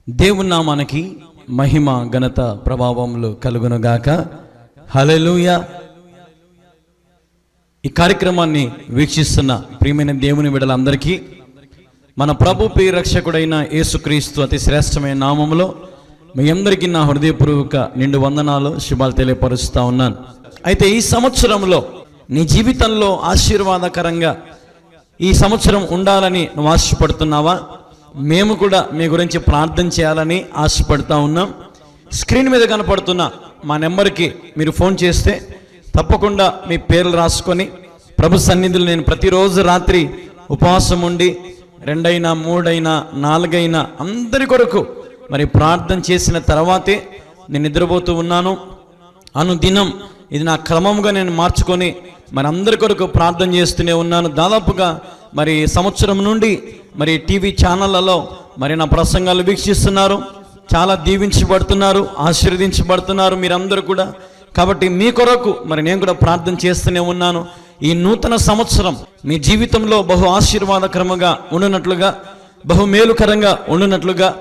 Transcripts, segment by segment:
దేవుని నామానికి మహిమ ఘనత ప్రభావములు కలుగునుగాక. హల్లెలూయా. ఈ కార్యక్రమాన్ని వీక్షిస్తున్న ప్రియమైన దేవుని బిడ్డలందరికీ మన ప్రభు రక్షకుడైన యేసుక్రీస్తు అతి శ్రేష్టమైన నామములో మీ అందరికీ నా హృదయపూర్వక నిండు వందనాలు, శుభాలు తెలియపరుస్తూ ఉన్నాను. అయితే ఈ సంవత్సరంలో నీ జీవితంలో ఆశీర్వాదకరంగా ఈ సంవత్సరం ఉండాలని నువ్వు ఆశపడుతున్నావా? మేము కూడా మీ గురించి ప్రార్థన చేయాలని ఆశపడుతూ ఉన్నాం. స్క్రీన్ మీద కనపడుతున్న మా నెంబర్కి మీరు ఫోన్ చేస్తే తప్పకుండా మీ పేర్లు రాసుకొని ప్రభు సన్నిధిలో నేను ప్రతిరోజు రాత్రి ఉపవాసం ఉండి 2 అయినా 3 అయినా 4 అయినా అందరి కొరకు మరి ప్రార్థన చేసిన తర్వాతే నేను నిద్రపోతూ ఉన్నాను. అనుదినం ఇది నా క్రమంగా నేను మార్చుకొని మరి అందరి కొరకు ప్రార్థన చేస్తూనే ఉన్నాను. దాదాపుగా మరి సంవత్సరం నుండి మరి టీవీ ఛానళ్ళలో మరి నా ప్రసంగాలు వీక్షిస్తున్నారు, చాలా దీవించబడుతున్నారు, ఆశీర్వదించబడుతున్నారు మీరందరూ కూడా. కాబట్టి మీ కొరకు మరి నేను కూడా ప్రార్థన చేస్తూనే ఉన్నాను. ఈ నూతన సంవత్సరం మీ జీవితంలో బహు ఆశీర్వాదకరంగా ఉండునట్లుగా, బహు మేలుకరంగా ఉండునట్లుగా,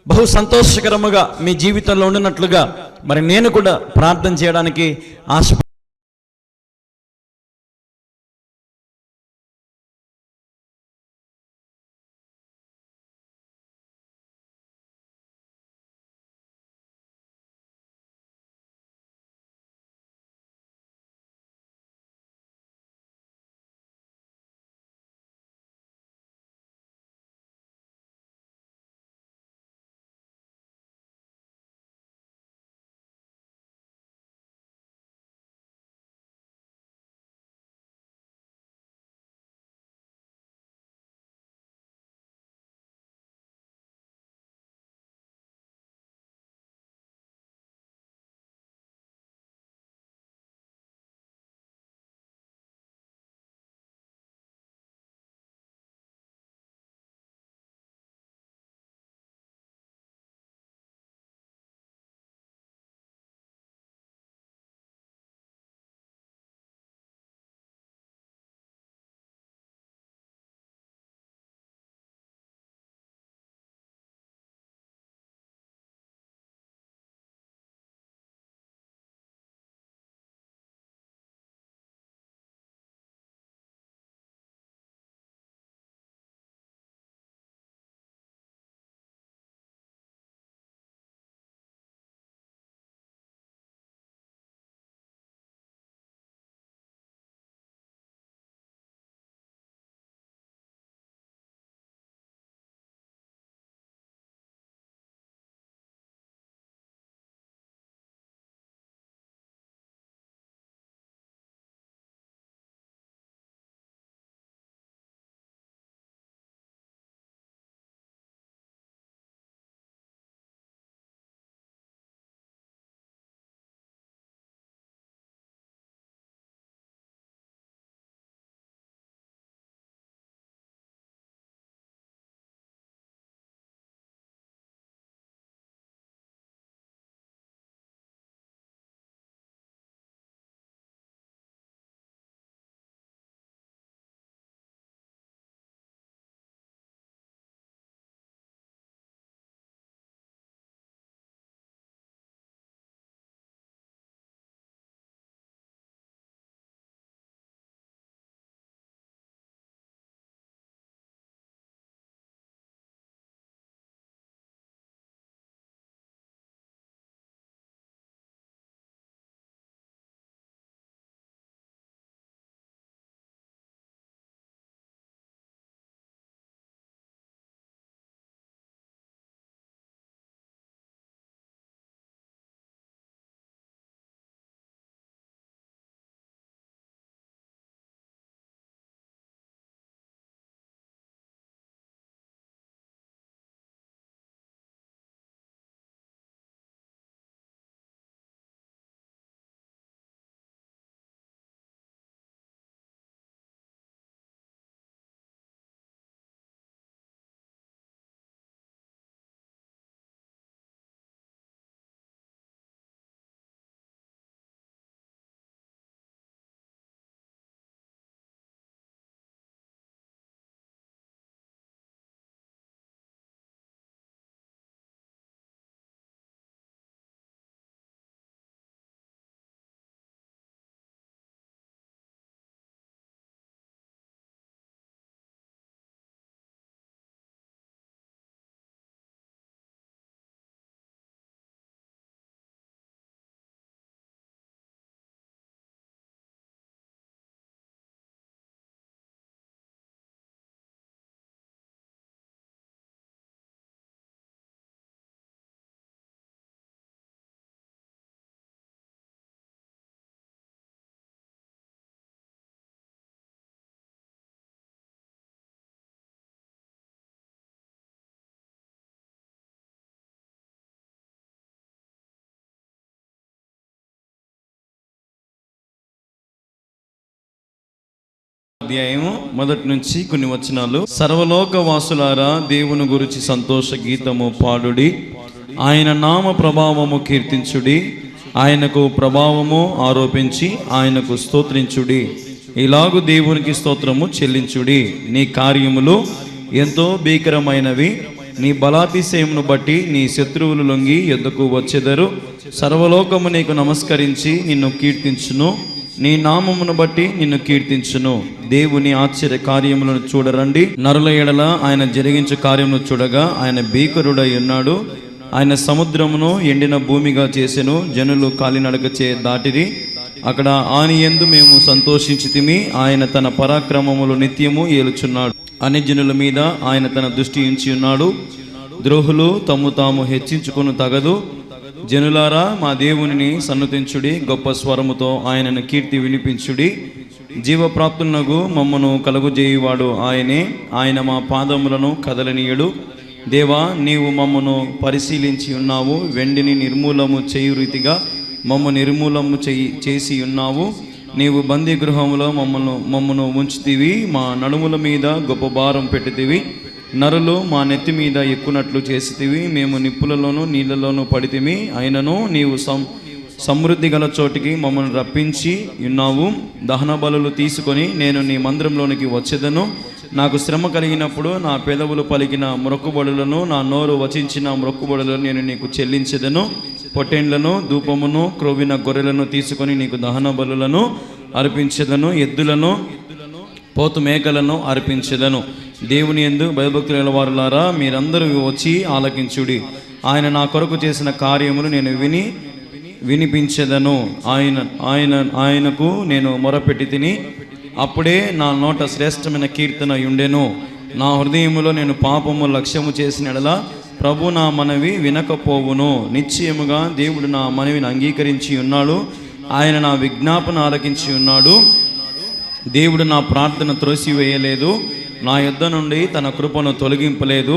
బహు సంతోషకరముగా మీ జీవితంలో ఉండునట్లుగా మరి నేను కూడా ప్రార్థన చేయడానికి ఆశ అధ్యాయము మొదటి నుంచి కొన్ని వచనాలు. సర్వలోక వాసులారా, దేవుని గురించి సంతోష గీతము పాడుడి, ఆయన నామ ప్రభావము కీర్తించుడి, ఆయనకు ప్రభావము ఆరోపించి ఆయనకు స్తోత్రించుడి. ఇలాగు దేవునికి స్తోత్రము చెల్లించుడి. నీ కార్యములు ఎంతో భీకరమైనవి, నీ బలాతిశయమును బట్టి నీ శత్రువులు లొంగి యొద్దకు వచ్చెదరు. సర్వలోకము నీకు నమస్కరించి నిన్ను కీర్తించును, నీ నామమును బట్టి నిన్ను కీర్తించును. దేవుని ఆశ్చర్య కార్యములను చూడరండి. నరుల ఎడల ఆయన జరిగించు కార్యమును చూడగా ఆయన భీకరుడై ఉన్నాడు. ఆయన సముద్రమును ఎండిన భూమిగా చేసెను, జనులు కాలినడకచే దాటిరి. అక్కడ ఆనియందు మేము సంతోషించితిమి. ఆయన తన పరాక్రమములు నిత్యము ఏలుచున్నాడు. అన్ని జనుల మీద ఆయన తన దృష్టి ఉంచి ఉన్నాడు. ద్రోహులు తమ్ము తాము హెచ్చించుకొను తగదు. జనులారా, మా దేవునిని సన్నుతించుడి, గొప్ప స్వరముతో ఆయనను కీర్తి వినిపించుడి. జీవప్రాప్తునగు మమ్మను కలుగుజేయువాడు ఆయనే. ఆయన మా పాదములను కదలనీయడు. దేవా, నీవు మమ్మను పరిశీలించి ఉన్నావు. వెండిని నిర్మూలము చేయు రీతిగా మమ్మ నిర్మూలము చేసి ఉన్నావు. నీవు బందీ గృహములో మమ్మను ఉంచుతీవి. మా నడుముల మీద గొప్ప భారం పెట్టితివి. నరులు మా నెత్తి మీద ఎక్కునట్లు చేసితివి. మేము నిప్పులలోనూ నీళ్ళలోనూ పడితిమి. అయినను నీవు సమృద్ధి గల చోటికి మమ్మల్ని రప్పించి ఉన్నావు. దహన బలులు తీసుకొని నేను నీ మందిరంలోనికి వచ్చేదను. నాకు శ్రమ కలిగినప్పుడు నా పెదవులు పలికిన మొక్కుబడులను, నా నోరు వచించిన మొక్కుబడులను నేను నీకు చెల్లించెదను. పొట్టేండ్లను, ధూపమును, క్రొవ్విన గొర్రెలను తీసుకొని నీకు దహన బలులను అర్పించెదను. ఎద్దులను, పోతు మేకలను అర్పించెదను. దేవుని యందు భయభక్తుల వారులారా, మీరందరూ వచ్చి ఆలకించుడి. ఆయన నా కొరకు చేసిన కార్యములు నేను వినిపించెదను. ఆయనకు నేను మొరపెట్టి తిని, అప్పుడే నా నోట శ్రేష్టమైన కీర్తన ఉండెను. నా హృదయములో నేను పాపము లక్ష్యము చేసిన ఎడల ప్రభు నా మనవి వినకపోవును. నిశ్చయముగా దేవుడు నా మనవిని అంగీకరించి ఉన్నాడు. ఆయన నా విజ్ఞాపన ఆలకించి ఉన్నాడు. దేవుడు నా ప్రార్థన త్రోసివేయలేదు, నా యొద్ద నుండి తన కృపను తొలగింపలేదు.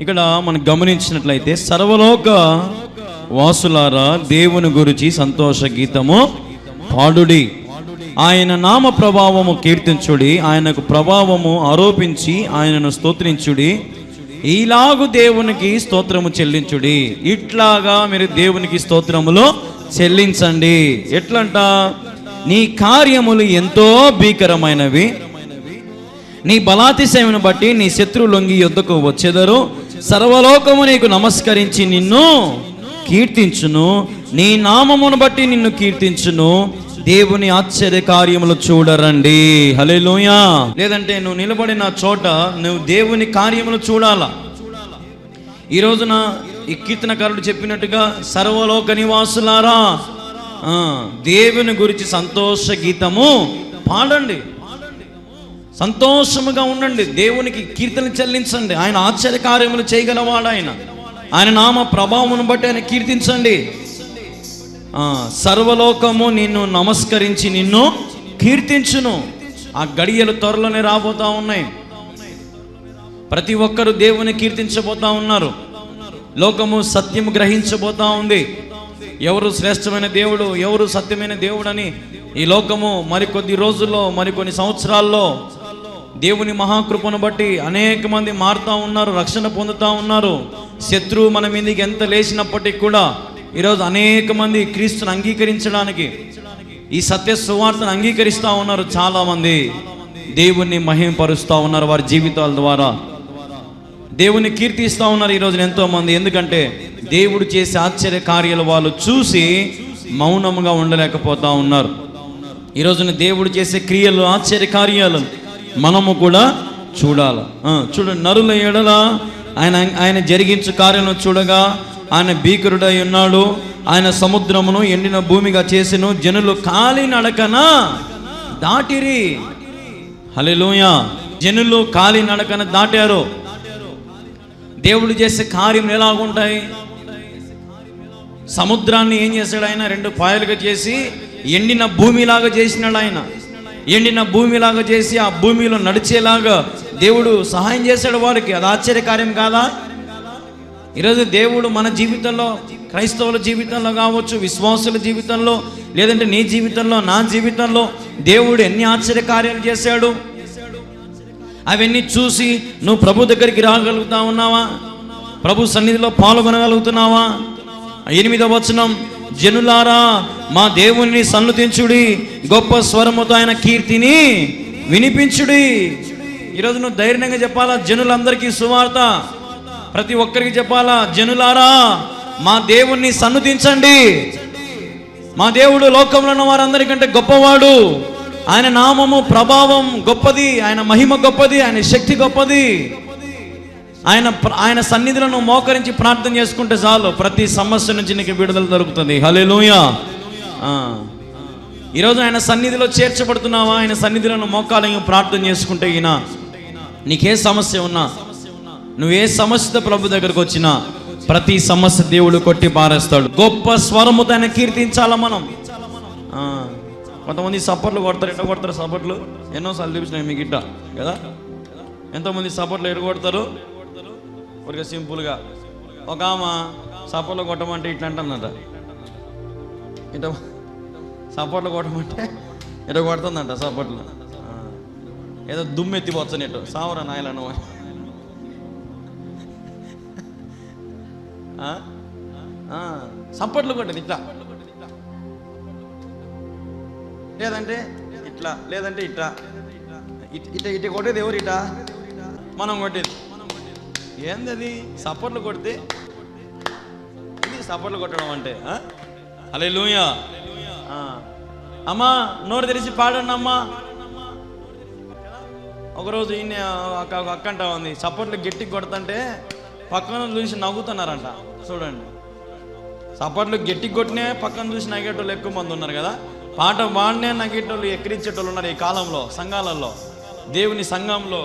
ఇక్కడ మనం గమనించినట్లయితే, సర్వలోక వాసులారా, దేవుని గురించి సంతోష గీతము పాడుడి, ఆయన నామ ప్రభావము కీర్తించుడి, ఆయనకు ప్రభావము ఆరోపించి ఆయనను స్తోత్రించుడి. ఈలాగు దేవునికి స్తోత్రము చెల్లించుడి. ఇట్లాగా మీరు దేవునికి స్తోత్రములో చెల్లించండి. ఎట్లంట? నీ కార్యములు ఎంతో భీకరమైనవి, నీ బలాతిశయమును బట్టి నీ శత్రువు లొంగి యొద్దకు వచ్చెదరు. సర్వలోకము నీకు నమస్కరించి నిన్ను కీర్తించును, నీ నామమును బట్టి నిన్ను కీర్తించును. దేవుని ఆశ్చర్య కార్యములు చూడరండి. హల్లెలూయా. లేదంటే నువ్వు నిలబడిన చోట నువ్వు దేవుని కార్యములు చూడాలా. ఈ రోజున ఈ కీర్తనకారుడు చెప్పినట్టుగా, సర్వలోక నివాసులారా, దేవుని గురించి సంతోష గీతము పాడండి, సంతోషముగా ఉండండి, దేవునికి కీర్తన చెల్లించండి. ఆయన ఆశ్చర్య కార్యములు చేయగలవాడు. ఆయన నామ ప్రభావమును బట్టి ఆయన కీర్తించండి. సర్వలోకము నిన్ను నమస్కరించి నిన్ను కీర్తించును. ఆ గడియలు త్వరలోనే రాబోతా ఉన్నాయి. ప్రతి ఒక్కరు దేవుని కీర్తించబోతా ఉన్నారు. లోకము సత్యము గ్రహించబోతా ఉంది. ఎవరు శ్రేష్టమైన దేవుడు, ఎవరు సత్యమైన దేవుడు అని ఈ లోకము మరికొద్ది రోజుల్లో, మరికొన్ని సంవత్సరాల్లో దేవుని మహాకృపను బట్టి అనేక మంది మారుతూ ఉన్నారు, రక్షణ పొందుతూ ఉన్నారు. శత్రువు మన మీదకి ఎంత లేచినప్పటికీ కూడా ఈరోజు అనేక మంది క్రీస్తుని అంగీకరించడానికి, ఈ సత్య సువార్తను అంగీకరిస్తూ ఉన్నారు. చాలామంది దేవుణ్ణి మహిమపరుస్తూ ఉన్నారు. వారి జీవితాల ద్వారా దేవుని కీర్తిస్తూ ఉన్నారు ఈరోజు ఎంతోమంది. ఎందుకంటే దేవుడు చేసే ఆశ్చర్య కార్యాలు వాళ్ళు చూసి మౌనముగా ఉండలేకపోతూ ఉన్నారు. ఈరోజున దేవుడు చేసే క్రియలు, ఆశ్చర్య కార్యాలు మనము కూడా చూడాలి. చూడండి, నరుల ఎడల ఆయన జరిగించు కార్యాలను చూడగా ఆయన భీకరుడై ఉన్నాడు. ఆయన సముద్రమును ఎండిన భూమిగా చేసెను, జనులు కాలినడకన దాటిరి. హల్లెలూయా. జనులు కాలినడకన దాటారు. దేవుడు చేసే కార్యం ఎలాగుంటాయి? సముద్రాన్ని ఏం చేశాడు ఆయన? రెండు పాయలుగా చేసి ఎండిన భూమిలాగా చేసినాడు. ఆయన ఎండిన భూమిలాగా చేసి ఆ భూమిలో నడిచేలాగా దేవుడు సహాయం చేశాడు వారికి. అది ఆశ్చర్యకార్యం కాదా? ఈరోజు దేవుడు మన జీవితంలో, క్రైస్తవుల జీవితంలో కావచ్చు, విశ్వాసుల జీవితంలో, లేదంటే నీ జీవితంలో, నా జీవితంలో దేవుడు ఎన్ని ఆశ్చర్య కార్యాలు చేశాడు. అవన్నీ చూసి నువ్వు ప్రభు దగ్గరికి రాగలుగుతా ఉన్నావా? ప్రభు సన్నిధిలో పాల్గొనగలుగుతున్నావా? 8వ వచనం, జనులారా మా దేవుని సన్నుతించుడి, గొప్ప స్వరముతో ఆయన కీర్తిని వినిపించుడి. ఈరోజు నువ్వు ధైర్యంగా చెప్పాలా జనులందరికీ సువార్త, ప్రతి ఒక్కరికి చెప్పాలా, జనులారా మా దేవుణ్ణి సన్నుతించండి. మా దేవుడు లోకంలో ఉన్న వారందరికంటే గొప్పవాడు. ఆయన నామము ప్రభావం గొప్పది, ఆయన మహిమ గొప్పది, ఆయన శక్తి గొప్పది. ఆయన సన్నిధిలో మోకరించి ప్రార్థన చేసుకుంటే చాలు, ప్రతి సమస్య నుంచి నీకు విడుదల దొరుకుతుంది. హల్లెలూయా. ఈరోజు ఆయన సన్నిధిలో చేర్చబడుతున్నావా? ఆయన సన్నిధిలో మోకాలని ప్రార్థన చేసుకుంటే ఈయన నీకే సమస్య ఉన్నా, నువ్వే సమస్యతో ప్రభు దగ్గరకు వచ్చినా ప్రతి సమస్య దేవుడు కొట్టి పారేస్తాడు. గొప్ప స్వరముతో ఆయన కీర్తించాలా మనం. కొంతమంది సపోర్ట్లు కొడతారు, ఎట్లా కొడతారు సపోర్ట్లు? ఎన్నోసార్లు చూపించినాయి మీకు ఇట్ట కదా. ఎంతోమంది సపోర్ట్లు ఎడగొడతారు ఊరికే సింపుల్గా. ఒక ఆమె సపోర్ట్లు కొట్టమంటే ఇట్లా అంటుందంట, ఇట్లా సపోర్ట్లు కొట్టమంటే ఇట్లా కొడుతుందంట సపోర్ట్లు. ఏదో దుమ్మెత్తిపోతుంది ఇటు, సావరా నాయలను. సపోర్ట్లు కొట్టేది ఇట్లా, లేదంటే ఇట్లా, లేదంటే ఇట్లా. ఇట్లా ఇట్లా కొట్టేది ఎవరు? ఇట్లా మనం కొట్టేది. ఏంది అది? సపోర్ట్లు కొడితే ఇది సపోర్ట్లు కొట్టడం అంటే. హల్లెలూయా. అమ్మా నోరు తెరిచి పాడండి అమ్మా. ఒకరోజు ఈయన అక్క అంటా ఉంది, సపోర్ట్లు గట్టికి కొడుతుంటే పక్కన చూసి నవ్వుతున్నారంట. చూడండి, సపోర్ట్లు గట్టికి కొట్టినే పక్కన చూసి నగేటోళ్ళు ఎక్కువ మంది ఉన్నారు కదా. పాట పాడినే నగేటోళ్ళు ఎక్కిరించేటోళ్ళు ఉన్నారు ఈ కాలంలో. సంఘాలలో, దేవుని సంఘంలో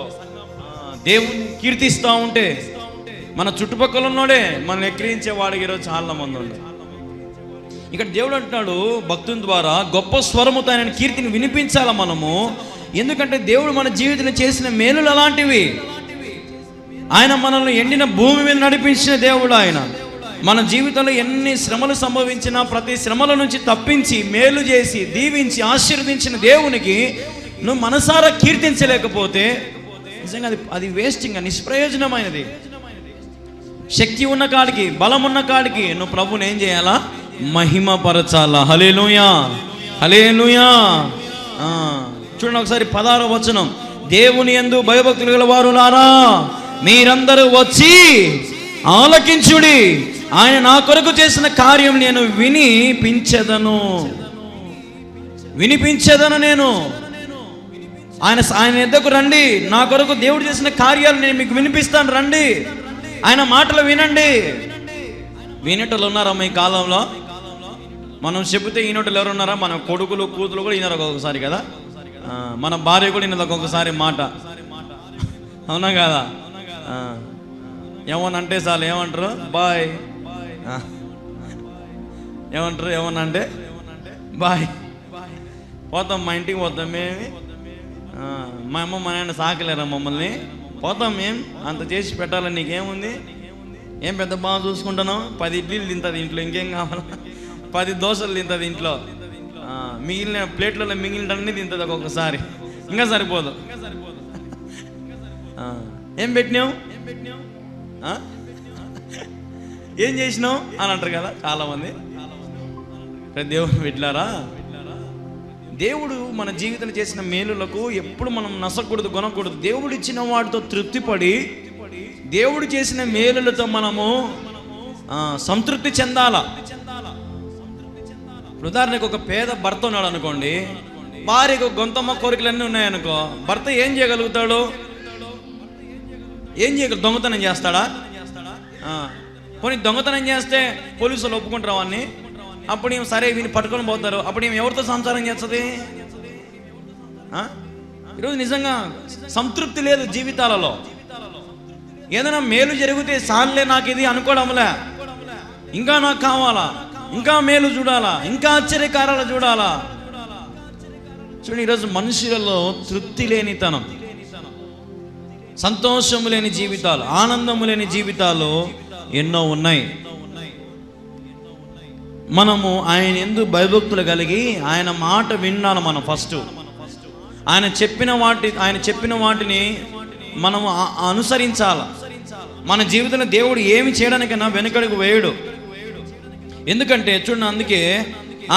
దేవుని కీర్తిస్తూ ఉంటే మన చుట్టుపక్కల ఉన్నోడే మనం ఎక్కిరించే వాడికి ఈరోజు చాలా మంది ఉన్నారు. ఇక్కడ దేవుడు అంటున్నాడు భక్తుని ద్వారా గొప్ప స్వరముతో ఆయన కీర్తిని వినిపించాల మనము. ఎందుకంటే దేవుడు మన జీవితంలో చేసిన మేలులు అలాంటివి. ఆయన మనల్ని ఎండిన భూమి మీద నడిపించిన దేవుడు. ఆయన మన జీవితంలో ఎన్ని శ్రమలు సంభవించినా ప్రతి శ్రమల నుంచి తప్పించి మేలు చేసి దీవించి ఆశీర్వదించిన దేవునికి నువ్వు మనసారా కీర్తించలేకపోతే నిజంగా అది వేస్టింగ్, నిష్ప్రయోజనమైనది. శక్తి ఉన్న కాడికి, బలం ఉన్న కాడికి నువ్వు ప్రభుని ఏం చేయాలా? మహిమపరచాలా. హల్లెలూయా, హల్లెలూయా. చూడండి ఒకసారి 16వ వచనం, దేవుని యందు భయభక్తులు గల వారులారా మీరందరూ వచ్చి ఆలకించుడి, ఆయన నా కొరకు చేసిన కార్యం నేను వినిపించెదను నేను. ఆయన ఎద్దకు రండి, నా కొరకు దేవుడు చేసిన కార్యాలు నేను మీకు వినిపిస్తాను, రండి, ఆయన మాటలు వినండి. వినేటోళ్ళు ఉన్నారమ్మా ఈ కాలంలో? మనం చెబితే ఈనోటలు ఎవరు ఉన్నారా? మన కొడుకులు కూతురు కూడా ఈనారు ఒక్కొక్కసారి కదా. మన భార్య కూడా ఈయనది ఒక్కొక్కసారి మాట, అవునా కదా? ఏమనంటే చాలు ఏమంటారు? బాయ్. ఏమనంటే బాయ్. పోతాం, మా ఇంటికి పోతాం. మేమి మా అమ్మ మా నాయన సాకలేరా మమ్మల్ని? పోతాం. మేము అంత చేసి పెట్టాలని నీకేముంది? ఏం పెద్ద బాగా చూసుకుంటున్నావు? 10 ఇడ్లీలు తింటుంది ఇంట్లో, ఇంకేం కావాలా? 10 దోశలు తింటుంది ఇంట్లో, మిగిలిన ప్లేట్లలో మిగిలినన్నీ తింటుంది ఒక్కొక్కసారి, ఇంకా సరిపోదు. ఏం పెట్టినావు, ఏం చేసినావు అని అంటారు కదా చాలామంది. దేవుడు పెట్టారా? దేవుడు మన జీవితంలో చేసిన మేలులకు ఎప్పుడు మనం నసకూడదు, కొనకూడదు. దేవుడు ఇచ్చిన వాటితో తృప్తిపడి దేవుడు చేసిన మేలులతో మనము సంతృప్తి చెందాలా. ఉదాహరణకు ఒక పేద భర్త ఉన్నాడు అనుకోండి, భార్యకు గొంతమ్మ కోరికలన్నీ ఉన్నాయనుకో, భర్త ఏం చేయగలుగుతాడు? దొంగతనం చేస్తాడా? పోనీ దొంగతనం చేస్తే పోలీసులు ఒప్పుకుంటారు అవన్నీ. అప్పుడు ఏం సరే వీని పట్టుకొని పోతారు. అప్పుడు ఏం ఎవరితో సంసారం చేస్తుంది? ఈరోజు నిజంగా సంతృప్తి లేదు జీవితాలలో. ఏదైనా మేలు జరిగితే సార్లే నాకు ఇది అనుకోవడంలే, ఇంకా నాకు కావాలా, ఇంకా మేలు చూడాలా, ఇంకా ఆశ్చర్యకారాలు చూడాలా. చూడండి, ఈరోజు మనుషులలో తృప్తి లేనితనం, సంతోషము లేని జీవితాలు, ఆనందము లేని జీవితాలు ఎన్నో ఉన్నాయి. మనము ఆయన యందు భయభక్తులు కలిగి ఆయన మాట వినాలి. మనం ఫస్ట్ ఆయన చెప్పిన వాటిని మనం అనుసరించాలి. మన జీవితంలో దేవుడు ఏమి చేయడానికైనా వెనుకడుగు వేయడు. ఎందుకంటే చూడండి, అందుకే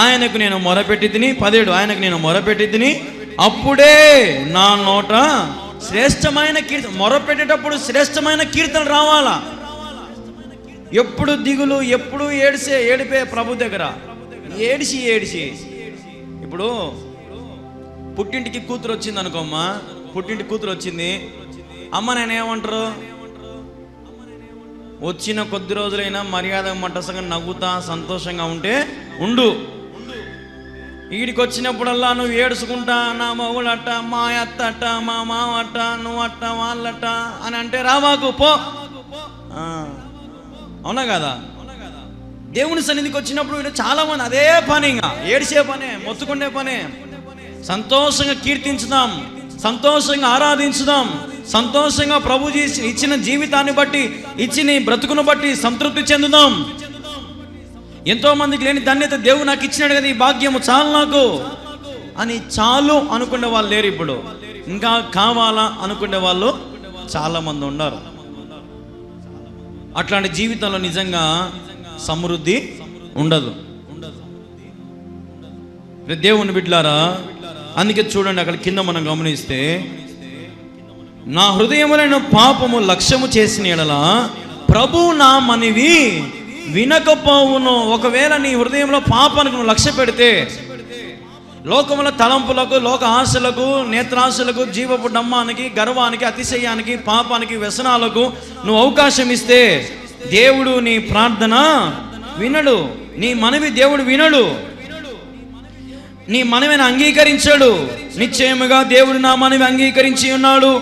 ఆయనకు నేను మొరపెట్టి తిని 17 ఆయనకు నేను మొరపెట్టి తిని అప్పుడే నా నోట శ్రేష్టమైన కీర్తన. మొరపెట్టేటప్పుడు శ్రేష్టమైన కీర్తన రావాలా. ఎప్పుడు దిగులు, ఎప్పుడు ఏడిపే ప్రభు దగ్గర ఏడిసి ఇప్పుడు పుట్టింటికి కూతురు వచ్చింది అనుకోమ్మా, పుట్టింటి కూతురు వచ్చింది, అమ్మ నేను ఏమంటారు, వచ్చిన కొద్ది రోజులైనా మర్యాద మట్టసంగా నవ్వుతా సంతోషంగా ఉంటే ఉండు. వీడికి వచ్చినప్పుడల్లా నువ్వు ఏడుచుకుంటా, నా మగుడు అట్ట, మా అత్త అట్ట, మా మామ అట్ట, నువ్వు అట్ట, వాళ్ళట్ట అని అంటే రావాకు పో. అవునా కదా? దేవుని సన్నిధికి వచ్చినప్పుడు చాలా మంది అదే పని, ఇంకా ఏడిసే పనే, మొత్తుకుండే పనే. సంతోషంగా కీర్తించుదాం, సంతోషంగా ఆరాధించుదాం, సంతోషంగా ప్రభు ఇచ్చిన జీవితాన్ని బట్టి, ఇచ్చిన బ్రతుకును బట్టి సంతృప్తి చెందుదాం. ఎంతో మందికి లేని ధన్యత దేవుడు నాకు ఇచ్చినాడు కదా, ఈ భాగ్యము చాలు నాకు అని చాలు అనుకునే వాళ్ళు లేరు. ఇప్పుడు ఇంకా కావాలా అనుకునే వాళ్ళు చాలా మంది ఉన్నారు. అట్లాంటి జీవితంలో నిజంగా సమృద్ధి ఉండదు. దేవుని బిడ్డలారా, అందుకే చూడండి అక్కడ కింద మనం గమనిస్తే, నా హృదయములైన పాపము లక్ష్యము చేసిన ఎడల ప్రభు నా మనవి వినకపోవును. ఒకవేళ నీ హృదయంలో పాపానికి నువ్వు లక్ష్య పెడితే, లోకముల తలంపులకు, లోక ఆశలకు, నేత్రాశలకు, జీవపు డమ్మానికి, గర్వానికి, అతిశయానికి, పాపానికి, వ్యసనాలకు నువ్వు అవకాశం ఇస్తే దేవుడు నీ ప్రార్థన వినడు. నీ మనవి దేవుడు వినడు, నీ మనవిని అంగీకరించాడు. నిశ్చయముగా దేవుడు నా మనవి అంగీకరించి ఉన్నాడు,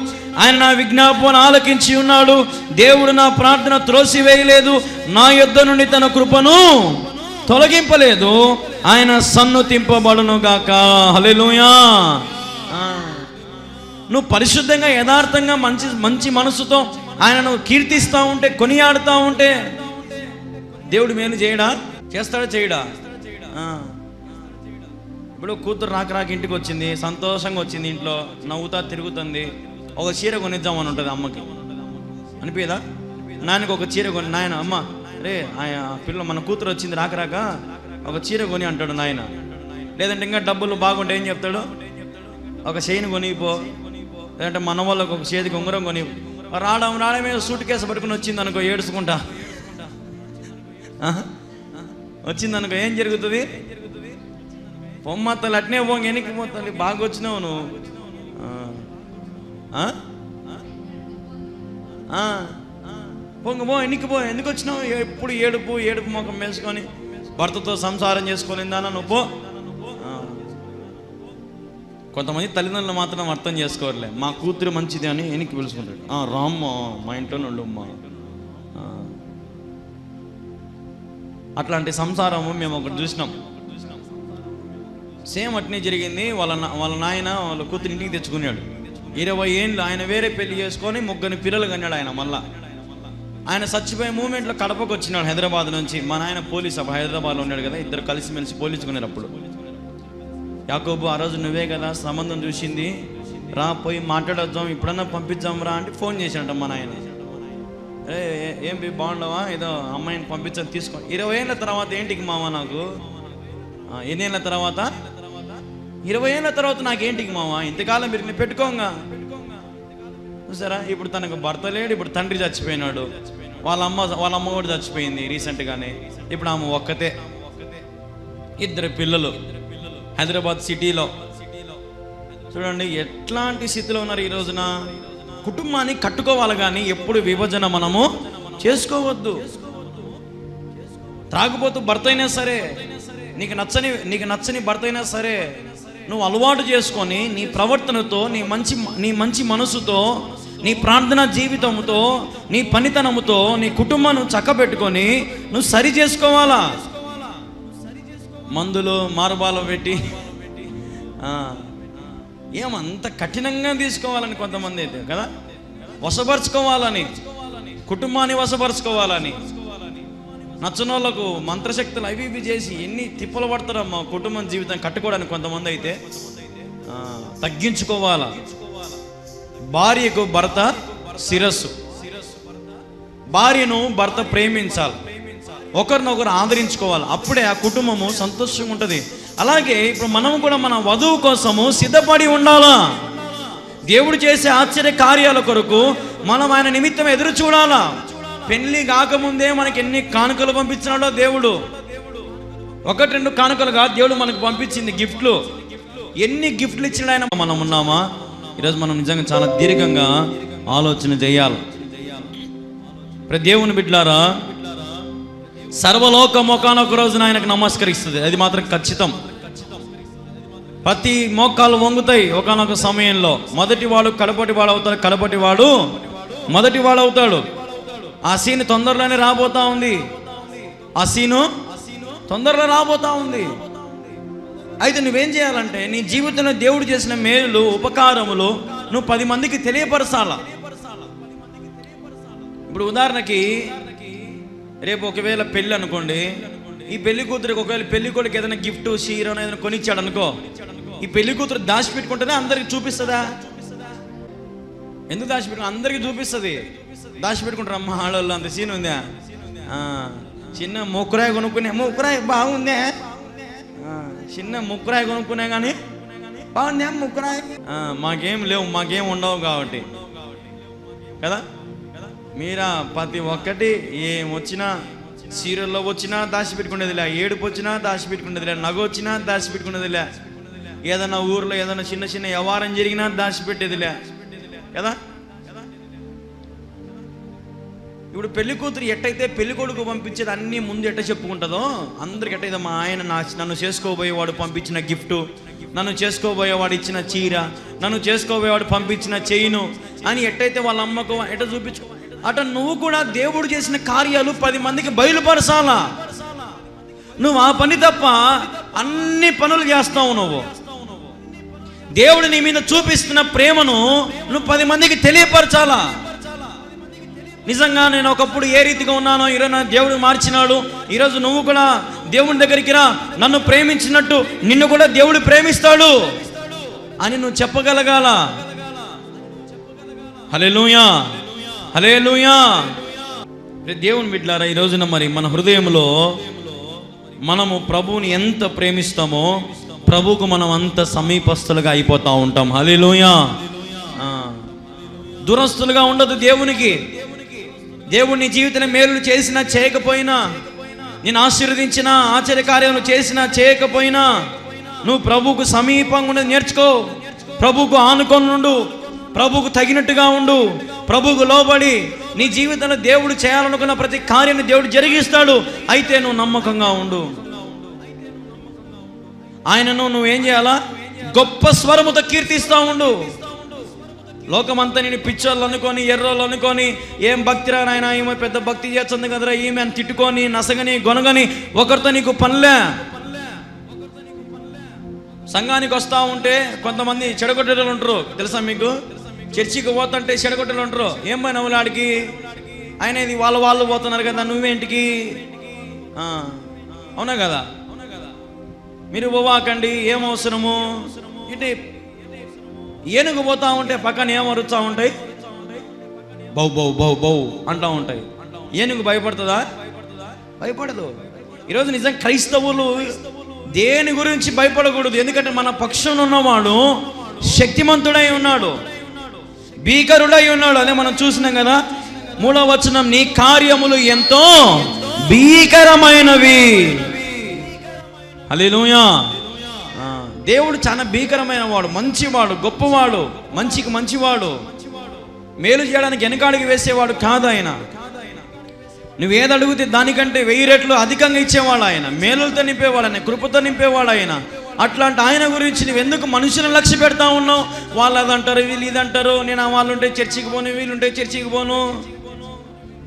ఆయన నా విజ్ఞాపన ఆలకించి ఉన్నాడు. దేవుడు నా ప్రార్థన త్రోసివేయలేదు, నా యొద్ద నుండి తన కృపను తొలగింపలేదు. ఆయన సన్నుతింపబడును గాక. హల్లెలూయా. నువ్వు పరిశుద్ధంగా, యథార్థంగా, మంచి మనసుతో ఆయనను కీర్తిస్తూ ఉంటే, కొనియాడుతూ ఉంటే దేవుడు మేలు చేయడా? చేస్తాడా? చేయడా? ఇప్పుడు కూతురు రాక ఇంటికి వచ్చింది, సంతోషంగా వచ్చింది, ఇంట్లో నవ్వుతా తిరుగుతుంది. ఒక చీర కొనిద్దామని ఉంటుంది అమ్మకి, అనిపించదా? నాయనకి ఒక చీర కొని, నాయన అమ్మ రే పిల్ల మన కూతురు వచ్చింది రాక ఒక చీర కొని అంటాడు నాయన. లేదంటే ఇంకా డబ్బులు బాగుంటే ఏం చెప్తాడు, ఒక చైన్ కొనిపో, లేదంటే మన వాళ్ళకి ఒక చేతికి ఉంగరం కొని. రావడమే సూట్ కేసు పట్టుకుని వచ్చింది అనుకో, ఏడుచుకుంటా వచ్చింది అనుకో, ఏం జరుగుతుంది? పొమ్మత్తలు అట్నే పోంగ, వెనక్కి పోతాలి, బాగా వచ్చినావు నువ్వు, పొంగ ఎన్నికి పో, ఎందుకు వచ్చినావు? ఎప్పుడు ఏడుపు ముఖం వేసుకొని భర్తతో సంసారం చేసుకోలేదానా నువ్వు పో. కొంతమంది తల్లిదండ్రులు మాత్రం అర్థం చేసుకోరలే, మా కూతురు మంచిది అని వెనక్కి పిలుచుకుంటాడు. రామ్మ మా ఇంట్లో ఉండమ్మా. అట్లాంటి సంసారము మేము ఒకటి చూసినాం. సేమ్ అట్నే జరిగింది. వాళ్ళ నాయన వాళ్ళ కూతురు ఇంటికి తెచ్చుకున్నాడు. 20 ఏళ్ళు ఆయన వేరే పెళ్లి చేసుకొని 3 పిల్లలు కన్నాడు. ఆయన మళ్ళా ఆయన చచ్చిపోయే మూమెంట్లో కడపకు వచ్చినాడు హైదరాబాద్ నుంచి. మా నాయన పోలీస్ హైదరాబాద్లో ఉన్నాడు కదా, ఇద్దరు కలిసిమెలిసి పోలీసుకున్నారు. అప్పుడు యాకోబు, ఆ రోజు నువ్వే కదా సంబంధం చూసింది, రా పోయి మాట్లాడొద్దాం, ఇప్పుడన్నా పంపించాం రా అంటే ఫోన్ చేసినట్ట మా నాయన. ఏం బాగుండవా, ఏదో అమ్మాయిని పంపించాను తీసుకో. 20 ఏళ్ళ తర్వాత ఏంటికి మామ నాకు? ఎన్ని ఏళ్ళ తర్వాత? 20 ఏళ్ళ తర్వాత నాకేంటికి మామ? ఇంతకాలం మీరు నేను పెట్టుకోంగా. చూసారా, ఇప్పుడు తనకు భర్త లేడు, ఇప్పుడు తండ్రి చచ్చిపోయినాడు, వాళ్ళ అమ్మ కూడా చచ్చిపోయింది రీసెంట్గానే. ఇప్పుడు ఆమె ఒక్కతే, 2 పిల్లలు హైదరాబాద్ సిటీలో. చూడండి ఎట్లాంటి స్థితిలో ఉన్నారు ఈ రోజున. కుటుంబాన్ని కట్టుకోవాలి కానీ ఎప్పుడు విభజన మనము చేసుకోవద్దు. త్రాగుబోతు భర్త అయినా సరే, నీకు నచ్చని భర్త అయినా సరే, నువ్వు అలవాటు చేసుకొని నీ ప్రవర్తనతో, నీ మంచి మనసుతో, నీ ప్రార్థనా జీవితంతో, నీ పనితనముతో నీ కుటుంబాన్ని చక్కబెట్టుకొని నువ్వు సరి చేసుకోవాలా. మందులు మారుబాలు పెట్టి ఏమంత కఠినంగా తీసుకోవాలని కొంతమంది అయితే కదా, వశపరుచుకోవాలని, కుటుంబాన్ని వశపరుచుకోవాలని, నచ్చనోళ్ళకు మంత్రశక్తులు అవి ఇవి చేసి ఎన్ని తిప్పలు పడతారమ్మా కుటుంబం జీవితం కట్టుకోవడానికి. కొంతమంది అయితే తగ్గించుకోవాలా, భార్యకు భర్త శిరస్సు. భార్యను భర్త ప్రేమించాలి, ఒకరినొకరు ఆదరించుకోవాలి, అప్పుడే ఆ కుటుంబము సంతోషంగా ఉంటుంది. అలాగే ఇప్పుడు మనం కూడా మన వధువు కోసము సిద్ధపడి ఉండాలా. దేవుడు చేసే ఆశ్చర్య కార్యాల కొరకు మనం ఆయన నిమిత్తం ఎదురు చూడాలా. పెళ్లి కాకముందే మనకి ఎన్ని కానుకలు పంపించినాడో దేవుడు. 1-2 కానుకలు కాదు, దేవుడు మనకు పంపించింది గిఫ్ట్లు. ఎన్ని గిఫ్ట్లు ఇచ్చినా ఆయన మనం ఉన్నామా? ఈరోజు మనం నిజంగా చాలా దీర్ఘంగా ఆలోచన చేయాలి. ప్రతి దేవుని బిడ్డలారా, సర్వలోకం ఒకనొక రోజున ఆయనకు నమస్కరిస్తుంది, అది మాత్రం ఖచ్చితం. ప్రతి మోకాలు వంగుతాయి ఒకనొక సమయంలో. మొదటివాడు కడపటివాడు అవుతాడు, కడపటివాడు మొదటివాడు అవుతాడు. ఆ సీన్ తొందరలోనే రాబోతా ఉంది. ఆ సీను తొందరలో రాబోతా ఉంది. అయితే నువ్వేం చేయాలంటే నీ జీవితంలో దేవుడు చేసిన మేలులు, ఉపకారములు నువ్వు 10 మందికి తెలియపరచాలా. ఇప్పుడు ఉదాహరణకి రేపు ఒకవేళ పెళ్ళి అనుకోండి, ఈ పెళ్లి కూతురికి ఒకవేళ పెళ్లి కొడుకు ఏదైనా గిఫ్ట్ చీరనో ఏదైనా కొనిచ్చాడు అనుకో, ఈ పెళ్లి కూతురు దాచిపెట్టుకుంటేనే అందరికి చూపిస్తుందా? ఎందుకు దాచిపెట్టుకో? అందరికి చూపిస్తుంది. దాచిపెట్టుకుంటారు. అమ్మ ఆడవాళ్ళు అంత సీన్ ఉందా? చిన్న ముక్కురాయి కొనుక్కునే, ముక్కురాయి బాగుందే, చిన్న ముక్కురాయి కొనుక్కునే కానీ బాగుందే ముక్కురాయి. మాకేం లేవు, మాకేం ఉండవు కాబట్టి కదా. మీరా ప్రతి ఒక్కటి ఏం వచ్చినా, సీరియల్లో వచ్చినా దాచిపెట్టుకునేదిలే, ఏడుపు వచ్చినా దాచిపెట్టుకునేదిలే, నగ వచ్చినా దాచిపెట్టుకునేదిలే, ఏదైనా ఊర్లో ఏదైనా చిన్న చిన్న వ్యవహారం జరిగినా దాచిపెట్టేదిలే కదా. ఇప్పుడు పెళ్లి కూతురు ఎట్టయితే పెళ్లి కొడుకు పంపించేది అన్నీ ముందు ఎట్ట చెప్పుకుంటుందో, అందరికి ఎట్టయితే మా ఆయన నన్ను చేసుకోబోయేవాడు పంపించిన గిఫ్ట్, నన్ను చేసుకోబోయేవాడు ఇచ్చిన చీర, నన్ను చేసుకోబోయేవాడు పంపించిన చైను అని ఎట్టయితే వాళ్ళ అమ్మకు ఎట్ట చూపించు, అట నువ్వు కూడా దేవుడు చేసిన కార్యాలు 10 మందికి బయలుపరచాలా. నువ్వు ఆ పని తప్ప అన్ని పనులు చేస్తావు. నువ్వు దేవుడు నీ మీద చూపిస్తున్న ప్రేమను నువ్వు 10 మందికి తెలియపరచాలా. నిజంగా నేను ఒకప్పుడు ఏ రీతిగా ఉన్నానో ఈరోజు దేవుడు మార్చినాడు. ఈరోజు నువ్వు కూడా దేవుని దగ్గరికి రా, నన్ను ప్రేమించినట్టు నిన్ను కూడా దేవుడు ప్రేమిస్తాడు అని నువ్వు చెప్పగలగాల. హల్లెలూయా, హల్లెలూయా. దేవుని బిడ్డలారా, ఈ రోజున మరి మన హృదయంలో మనము ప్రభువుని ఎంత ప్రేమిస్తామో ప్రభువుకు మనం అంత సమీపస్తులుగా అయిపోతూ ఉంటాం. హల్లెలూయా. దురస్తులుగా ఉండదు దేవునికి. దేవుడు నీ జీవితంలో మేలు చేసినా చేయకపోయినా, నేను ఆశీర్వదించినా, ఆశ్చర్యకార్యాలు చేసినా చేయకపోయినా, నువ్వు ప్రభువుకు సమీపంగా ఉండేది నేర్చుకో. ప్రభువుకు ఆనుకొని ఉండు, ప్రభువుకు తగినట్టుగా ఉండు, ప్రభువుకు లోబడి నీ జీవితంలో దేవుడు చేయాలనుకున్న ప్రతి కార్యాన్ని దేవుడు జరిగిస్తాడు. అయితే నువ్వు నమ్మకంగా ఉండు. ఆయనను నువ్వేం చేయాలా? గొప్ప స్వరముతో కీర్తిస్తూ ఉండు. లోకమంతా నేను పిచ్చోళ్ళు అనుకొని, ఎర్రోళ్ళు అనుకొని, ఏం భక్తిరా నాయన, ఈమె పెద్ద భక్తి చేస్తుంది కదరా, ఈమె అని తిట్టుకొని, నసగని గొనగని ఒకరితో నీకు పనిలే. సంఘానికి వస్తూ ఉంటే కొంతమంది చెడగొట్టేలు ఉంటారు, తెలుసా మీకు? చర్చికి పోతుంటే చెడగొట్టేలు ఉంటారు. ఏం పోయిన వాళ్ళకి ఆయన ఇది వాళ్ళు పోతున్నారు కదా, నువ్వేంటికి? అవునా కదా? మీరు పోవాకండి, ఏం అవసరము? ఏంటి ఏనుగు పోతా ఉంటే పక్కన ఏం అరుస్తూ ఉంటాయి? బౌ బౌ బౌ బౌ అంటూ ఉంటాయి. ఏనుగు భయపడుతుందా? భయపడదు. ఈరోజు నిజం క్రైస్తవులు దేని గురించి భయపడకూడదు. ఎందుకంటే మన పక్షంలో ఉన్నవాడు శక్తిమంతుడై ఉన్నాడు, భీకరుడై ఉన్నాడు. అదే మనం చూసినాం కదా, 3వ వచనం, నీ కార్యములు ఎంతో భీకరమైనవి. హల్లెలూయా. దేవుడు చాలా భీకరమైన వాడు, మంచివాడు, గొప్పవాడు, మంచికి మంచివాడు, మేలు చేయడానికి వెనకాడికి వేసేవాడు కాదు ఆయన. నువ్వేది అడిగితే దానికంటే 1000 రెట్లు అధికంగా ఇచ్చేవాడు ఆయన. మేలులతో నింపేవాడు ఆయన, కృపతో నింపేవాడు ఆయన. అట్లాంటి ఆయన గురించి నువ్వు ఎందుకు మనుషులను లక్ష్య పెడతా ఉన్నావు? వాళ్ళు అదంటారు, వీళ్ళు ఇదంటారు, నేను వాళ్ళు ఉంటే చర్చికి పోను, వీళ్ళుంటే చర్చికి పోను,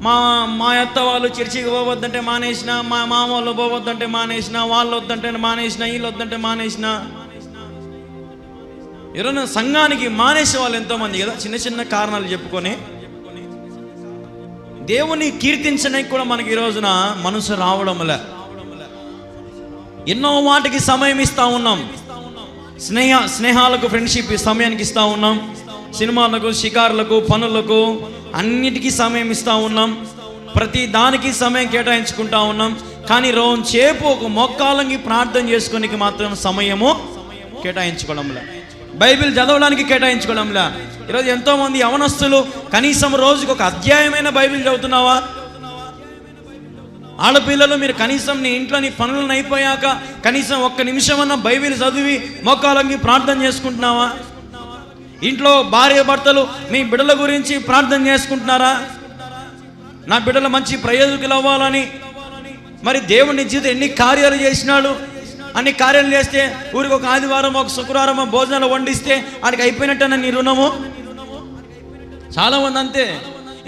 మా అత్త వాళ్ళు చర్చికి పోవద్దంటే మానేసిన, మా మామ వాళ్ళు పోవద్దంటే మానేసిన, వాళ్ళు వద్దంటే మానేసిన, వీళ్ళు వద్దంటే మానేసిన. ఈరోజు సంఘానికి మానేసే వాళ్ళు ఎంతోమంది కదా, చిన్న చిన్న కారణాలు చెప్పుకొని. దేవుని కీర్తించడానికి కూడా మనకి ఈ రోజున మనసు రావడంలే. ఎన్నో వాటికి సమయం ఇస్తూ ఉన్నాం. స్నేహాలకు, ఫ్రెండ్షిప్ సమయానికి ఇస్తూ ఉన్నాం. సినిమాలకు, షికారులకు, పనులకు అన్నిటికీ సమయం ఇస్తూ ఉన్నాం. ప్రతి దానికి సమయం కేటాయించుకుంటా ఉన్నాం. కానీ రోజుసేపు ఒక మొక్కాలంగి ప్రార్థన చేసుకోనికి మాత్రం సమయము కేటాయించుకోవడంలా, బైబిల్ చదవడానికి కేటాయించుకోవడంలా. ఈరోజు ఎంతోమంది యవనస్తులు కనీసం రోజుకు ఒక అధ్యాయమైన బైబిల్ చదువుతున్నావా? ఆడపిల్లలు మీరు కనీసం నీ ఇంట్లో నీ పనులను అయిపోయాక కనీసం ఒక్క నిమిషమన్నా బైబిల్ చదివి మొక్కాలంగి ప్రార్థన చేసుకుంటున్నావా? ఇంట్లో భార్య భర్తలు మీ బిడ్డల గురించి ప్రార్థన చేసుకుంటున్నారా? నా బిడ్డలు మంచి ప్రయోజకులు అవ్వాలని. మరి దేవుని జీవితం ఎన్ని కార్యాలు చేసినాడు, అన్ని కార్యాలు చేస్తే ఊరికి ఒక ఆదివారం ఒక శుక్రవారం భోజనాలు వండిస్తే ఆడికి అయిపోయినట్టన్న నీ రుణము. చాలామంది అంతే,